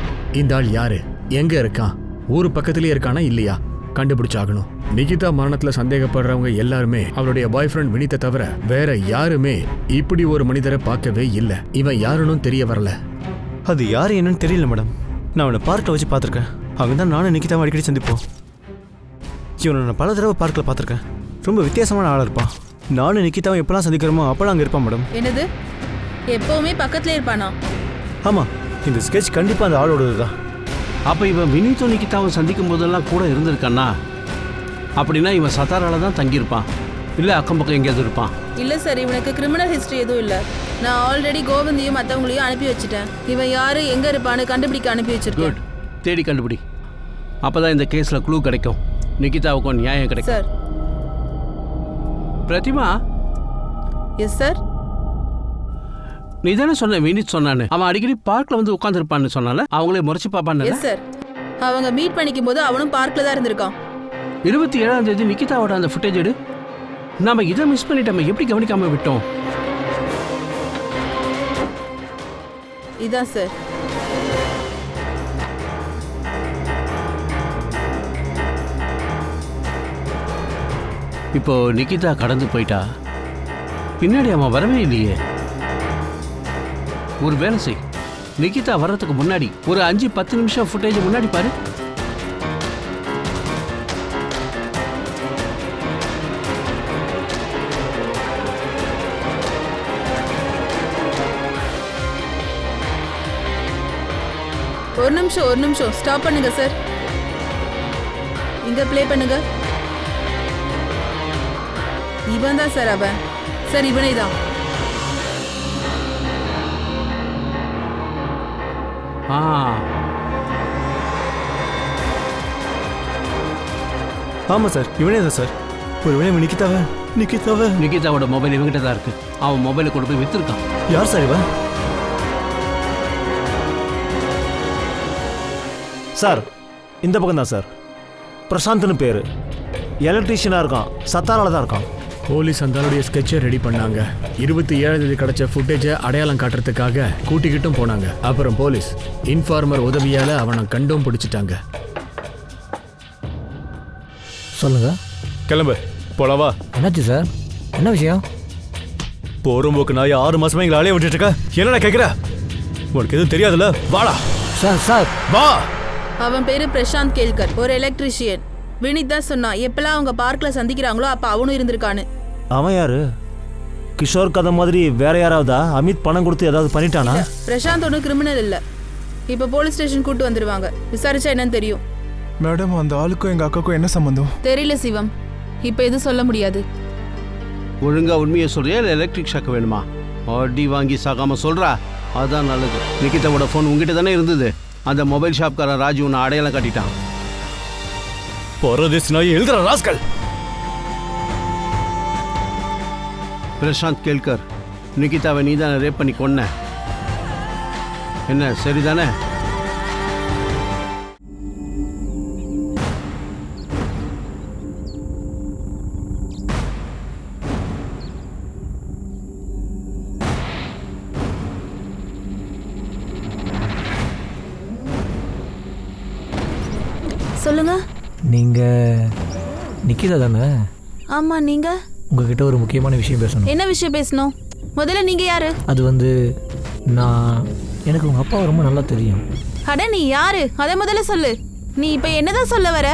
இந்த ஆள் யாரு, எங்க இருக்கான், ஊரு பக்கத்துலயே இருக்கானா இல்லையா கண்டுபிடிச்சாகணும். நிகிதா மரணத்துல சந்தேகப்படுறவங்க எல்லாருமே அவளுடைய பாய் ஃப்ரெண்ட் வினித்தை தவிர வேற யாருமே இப்படி ஒரு மனிதரை பார்க்கவே இல்லை. இவன் யாருன்னு தெரிய வரல. அது யார் என்னன்னு தெரியல மேடம். நான் அவனை பார்க்கில் வச்சு பார்த்துருக்கேன். அவங்க தான் நானும் நிக்கிதாவும் அடிக்கடி சந்திப்போம். இவனை நான் பல தடவை பார்க்கில் பார்த்துருக்கேன். ரொம்ப வித்தியாசமான ஆளாக இருப்பான். நானும் நிக்கிதாவும் எப்போலாம் சந்திக்கிறோமோ அப்போலாம் அங்கே இருப்பான் மேடம். என்னது, எப்பவுமே பக்கத்துல இருப்பானா? ஆமாம், இந்த ஸ்கெட்ச் கண்டிப்பாக அந்த ஆளோடது தான். அப்போ இவன் வினீத்தும் நிக்கிதாவும் சந்திக்கும் போதெல்லாம் கூட இருந்திருக்கானா? அப்படின்னா இவன் சத்தாரால தான் தங்கியிருப்பான், இல்லை அக்கம் பக்கம் எங்கேயாவது இருப்பான். இல்ல சார், இவனுக்கு கிரிமினல் ஹிஸ்டரி எதுவும் இல்ல. நான் ஆல்ரெடி கோவிந்தையும் மற்றவங்களையும் அனுப்பி வச்சுட்டேன். இவன் யாரு எங்க இருப்பான்னு கண்டுபிடிக்க அனுப்பி வச்சிருக்கேன். குட், தேடி கண்டுபிடி. அப்பதான் இந்த கேஸ்ல க்ளூ கிடைக்கும், நிகிதாவுக்கும் நியாயம் கிடைக்கும். சார். பிரதிமா. Yes sir. நீ தானே சொன்ன வினித் சொன்னான்னு. அவன் அடிக்கடி பார்க்ல வந்து உட்காந்துருப்பான்னு சொன்னால அவங்களே முறைச்சு பார்ப்பான்னு. எஸ் சார், அவங்க மீட் பண்ணிக்கும் போது அவனும் பார்க்ல தான் இருந்திருக்கான். 27ஆம் தேதி நிகிதாவோட அந்த ஃபுட்டேஜ் எடு. நாம இதை மிஸ் பண்ணிட்டோம், எப்படி கவனிக்காம விட்டோம்? இதான் சார். இப்போ நிகிதா கடந்து போயிட்டா, பின்னாடி அவன் வரவே இல்லையே. ஒரு வேலை செய், நிகிதா வர்றதுக்கு முன்னாடி ஒரு 5-10 நிமிஷம் ஃபுட்டேஜ் முன்னாடி பாரு. ஒரு நிமிஷம் ஸ்டாப் பண்ணுங்க சார். இங்க ப்ளே பண்ணுங்க. இவன் தான் சார் அவன். சார் இவனே தான். ஆமாம் சார், இவனே தான் சார். ஒரு வேளை நிகிதாவோட மொபைல் இவங்கிட்ட தான் இருக்கு. அவன் மொபைலை கொண்டு போய் வித்துருக்கான். யார் சார் இவன்? சார் இந்த பக்கம் தான் சார். பிரசாந்த்னு பேர், எலக்ட்ரீஷியனாக இருக்கான், சத்தாரால தான் இருக்கான். போலீஸ் அந்த ஆளுடைய ஸ்கெட்சை ரெடி பண்ணாங்க. 27ஆம் தேதி கிடைச்ச ஃபுட்டேஜை அடையாளம் காட்டுறதுக்காக கூட்டிக்கிட்டும் போனாங்க. அப்புறம் போலீஸ் இன்ஃபார்மர் உதவியால அவனை கண்டும் பிடிச்சிட்டாங்க. சொல்லுங்க. கிளம்பு, போலவா. என்னாச்சு சார், என்ன விஷயம்? போறம்போக்கு நாய் 6 மாசமா எங்களை அலைய விட்டுட்டு இருக்க. என்னடா கேட்குற? உனக்கு எதுவும் தெரியாதுல்ல, வாடா. சார் வா. அவன் பேரு பிரசாந்த் கேல்கர், ஒரு எலக்ட்ரிஷியன். வினித் தான் சொன்னான், எப்பெல்லாம் அவங்க பார்க்ல சந்திக்கிறாங்களோ அப்ப அவனும் இருந்திருக்கான்னு. அவன் யாரு? கிஷோர் கதை மாதிரி வேற யாராவதா? அமித் பணம் கொடுத்து ஏதாவது பண்ணிட்டானா? பிரசாந்த் ஒன்றும் கிரிமினல் இல்ல. இப்ப போலீஸ் ஸ்டேஷன் கூட்டு வந்துருவாங்க, விசாரிச்சா என்னன்னு தெரியும். மேடம், அந்த ஆளுக்கும் எங்க அக்காக்கும் என்ன சம்பந்தம்? தெரியல சிவம், இப்ப எதுவும் சொல்ல முடியாது. ஒழுங்கா உண்மையை சொல்றியா இல்லை எலக்ட்ரிக் ஷாக் வேணுமா? அடி வாங்கி சாகாம சொல்றா, அதான் நல்லது. நிகிதாவோட ஃபோன் உங்ககிட்ட தானே இருந்தது. அந்த மொபைல் ஷாப்காரன் ராஜு உன்னை அடையாளம் காட்டிட்டான். எழுதுற ராஸ்கல். பிரசாந்த் கேல்கர், நிகிதாவை நீ தானே ரேப் பண்ணி கொன்ன, என்ன சரிதானே? சொல்லுங்க. நீங்க நிக்கிதா தானே? ஆமா, நீங்க? உங்ககிட்ட ஒரு முக்கியமான விஷயம் பேசணும். என்ன விஷயம் பேசணும்? முதல்ல நீங்க யாரு? அது வந்து எனக்கு உங்கள் அப்பாவை ரொம்ப நல்லா தெரியும். அட நீ யாரு அதை முதல்ல சொல்லு. நீ இப்ப என்னதான் சொல்ல வர?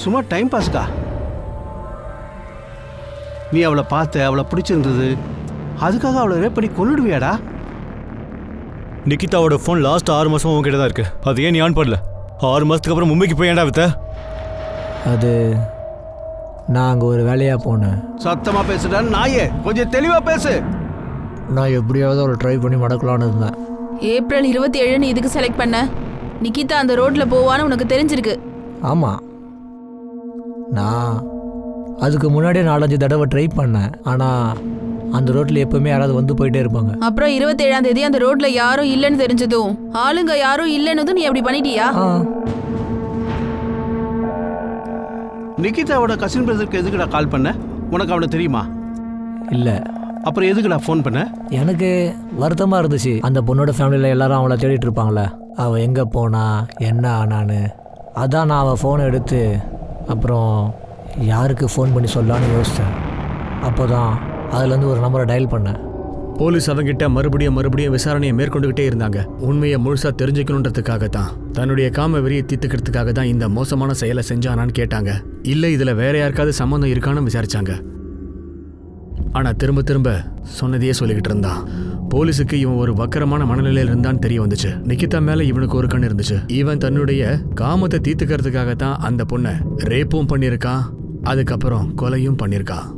சும்மா டைம் பாஸ்க்கா? நீ அவளை பார்த்த, அவளை பிடிச்சிருந்தது, அதுக்காக அவளை ரேப் பண்ணி கொன்னுடுவியாடா? நிக்கிதாவோட ஃபோன் லாஸ்ட் 6 மாசமா உங்ககிட்ட தான் இருக்கு. அது ஏன் நீ ஆன் பண்ணல? 6 மாசத்துக்கு அப்புறம் மும்பைக்கு போய் ஏன்டா வித்த? அது நான் அங்கே ஒரு வேலையாக போனேன். சத்தமாக பேசுடா நாயே, கொஞ்சம் தெளிவாக பேசு. நான் எப்படியாவது அவளை ட்ரை பண்ணி மடக்கலான்னு இருந்தேன். ஏப்ரல் 27 நீ இதுக்கு செலக்ட் பண்ண? நிக்கிதா அந்த ரோட்ல போவான்னு உனக்கு தெரிஞ்சிருக்கு. ஆமாம், நான் அதுக்கு முன்னாடியே 4-5 தடவை ட்ரை பண்ணேன். ஆனால் அந்த ரோட்டில் எப்பவுமே யாராவது வந்து போயிட்டே இருப்பாங்க. அப்புறம் 27ஆம் தேதி அந்த ரோட்ல யாரும் இல்லைன்னு தெரிஞ்சதும், ஆளுங்க யாரும் இல்லைன்னு நீ அப்படி பண்ணிட்டியா? நிக்கிதாவோட கசின் பிரதருக்கு எதுக்குடா கால் பண்ண? உனக்கு அவனை தெரியுமா? இல்லை. அப்புறம் எதுக்குடா ஃபோன் பண்ண? எனக்கு வருத்தமாக இருந்துச்சு. அந்த பொண்ணோட ஃபேமிலியில் எல்லாரும் அவளை தேடிட்டு இருப்பாங்களே, அவள் எங்கே போனா என்ன ஆனான்னு. அதான் நான் அவள் ஃபோனை எடுத்து அப்புறம் யாருக்கு ஃபோன் பண்ணி சொல்லலான்னு யோசித்தேன். அப்போ தான் அதுலேருந்து ஒரு நம்பரை டயல் பண்ணேன். போலீஸ் அவங்கிட்ட மறுபடியும் விசாரணையை மேற்கொண்டுகிட்டே இருந்தாங்க. உண்மையை முழுசா தெரிஞ்சுக்கணுன்றதுக்காக தான், தன்னுடைய காம வெறியை தீர்த்துக்கிறதுக்காக தான் இந்த மோசமான செயலை செஞ்சானான்னு கேட்டாங்க. இல்லை இதில் வேற யாருக்காவது சம்மந்தம் இருக்கான்னு விசாரிச்சாங்க. ஆனால் திரும்ப சொன்னதையே சொல்லிக்கிட்டு இருந்தான். போலீஸுக்கு இவன் ஒரு வக்கரமான மனநிலையில் இருந்தான்னு தெரிய வந்துச்சு. நிக்கிதா மேலே இவனுக்கு ஒரு கண் இருந்துச்சு. இவன் தன்னுடைய காமத்தை தீர்த்துக்கிறதுக்காக தான் அந்த பொண்ணை ரேப்பும் பண்ணியிருக்கான், அதுக்கப்புறம் கொலையும் பண்ணியிருக்கான்.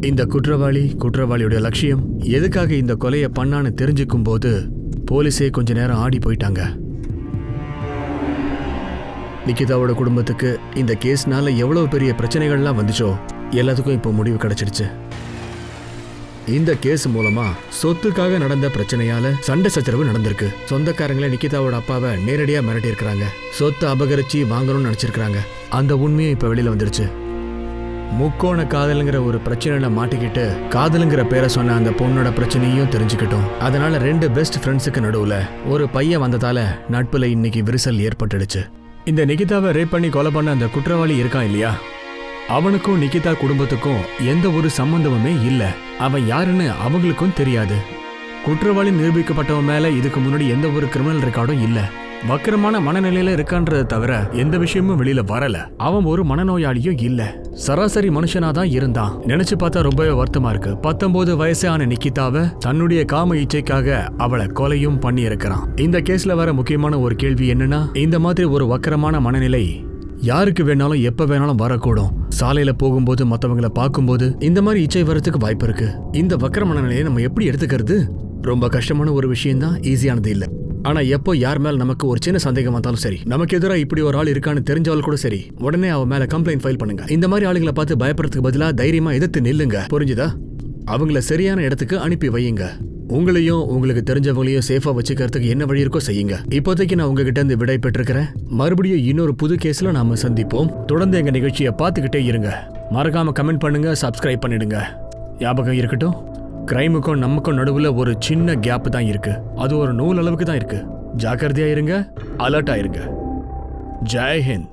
இந்த குற்றவாளியோட லட்சியம் எதுக்காக இந்த கொலையை பண்ணான்னு தெரிஞ்சுக்கும் போது போலீஸே கொஞ்ச நேரம் ஆடி போயிட்டாங்க. நிக்கிதாவோட குடும்பத்துக்கு இந்த கேஸ்னால எவ்வளவு பெரிய பிரச்சனைகள்லாம் வந்துச்சோ எல்லாத்துக்கும் இப்போ முடிவு கிடைச்சிடுச்சு. இந்த கேஸ் மூலமா சொத்துக்காக நடந்த பிரச்சனையால சண்டை சச்சரவு நடந்திருக்கு. சொந்தக்காரங்களே நிக்கிதாவோட அப்பாவை நேரடியா மிரட்டி இருக்கிறாங்க. சொத்தை அபகரிச்சு வாங்கணும்னு நினைச்சிருக்காங்க. அந்த உண்மையும் இப்ப வெளியில வந்துருச்சு. முக்கோண காதலுங்கிற ஒரு பிரச்சனையில மாட்டிக்கிட்டு காதலுங்கிற பேரை சொன்ன அந்த பொண்ணோட பிரச்சனையும் தெரிஞ்சுக்கிட்டோம். அதனால 2 பெஸ்ட் ஃப்ரெண்ட்ஸுக்கு நடுவுல ஒரு பையன் வந்ததால நட்புல இன்னைக்கு விரிசல் ஏற்பட்டுடுச்சு. இந்த நிகிதாவை ரேப் பண்ணி கொலை பண்ண அந்த குற்றவாளி இருக்கான் இல்லையா, அவனுக்கும் நிகிதா குடும்பத்துக்கும் எந்த ஒரு சம்பந்தமுமே இல்ல. அவன் யாருன்னு அவங்களுக்கும் தெரியாது. குற்றவாளி நிரூபிக்கப்பட்டவன் மேல இதுக்கு முன்னாடி எந்த ஒரு கிரிமினல் ரெக்கார்டும் இல்ல. வக்கரமான மனநிலையில இருக்கான்றதை தவிர எந்த விஷயமும் வெளியில வரல. அவன் ஒரு மனநோயாளியும் இல்ல, சராசரி மனுஷனாதான் இருந்தான். நினைச்சு பார்த்தா ரொம்பவே வருத்தமா இருக்கு. 19 வயசான நிக்கிதாவை தன்னுடைய காம இச்சைக்காக அவளை கொலையும் பண்ணி இருக்கிறான். இந்த கேஸ்ல வர முக்கியமான ஒரு கேள்வி என்னன்னா, இந்த மாதிரி ஒரு வக்கரமான மனநிலை யாருக்கு வேணாலும் எப்ப வேணாலும் வரக்கூடும். சாலையில போகும்போது மத்தவங்களை பார்க்கும்போது இந்த மாதிரி இச்சை வரதுக்கு வாய்ப்பு இருக்கு. இந்த வக்கர மனநிலையை நம்ம எப்படி எடுத்துக்கிறது? ரொம்ப கஷ்டமான ஒரு விஷயம் தான், ஈஸியானது இல்ல. ஆனா எப்போ யார் மேல நமக்கு ஒரு சின்ன சந்தேகம் வந்தாலும் சரி, நமக்கு எதிராக இப்படி ஒரு ஆள் இருக்கான்னு தெரிஞ்சாலும் கூட சரி, உடனே அவன் மேல கம்ப்ளைண்ட் ஃபைல் பண்ணுங்க. இந்த மாதிரி ஆளுங்களை பார்த்து பயப்படுறதுக்கு பதிலா தைரியமா எதிர்த்து நில்லுங்க. புரிஞ்சுதா? அவங்கள சரியான இடத்துக்கு அனுப்பி வையுங்க. உங்களையும் உங்களுக்கு தெரிஞ்சவங்களையும் சேஃபா வச்சுக்கிறதுக்கு என்ன வழி இருக்கோ செய்யுங்க. இப்போதைக்கு நான் உங்ககிட்ட இருந்து விடை பெற்றிருக்கிறேன். மறுபடியும் இன்னொரு புது கேஸ்ல நாம சந்திப்போம். தொடர்ந்து எங்க நிகழ்ச்சியை பார்த்துக்கிட்டே இருங்க. மறக்காம கமெண்ட் பண்ணுங்க, சப்ஸ்கிரைப் பண்ணிடுங்க. ஞாபகம் இருக்கட்டும், கிரைமுக்கும் நமக்கும் நடுவுல ஒரு சின்ன கேப் தான் இருக்கு. அது ஒரு நூல் அளவுக்கு தான் இருக்கு. ஜாக்கிரதையா இருங்க, அலர்ட்டா இருங்க. ஜெய் ஹிந்த்.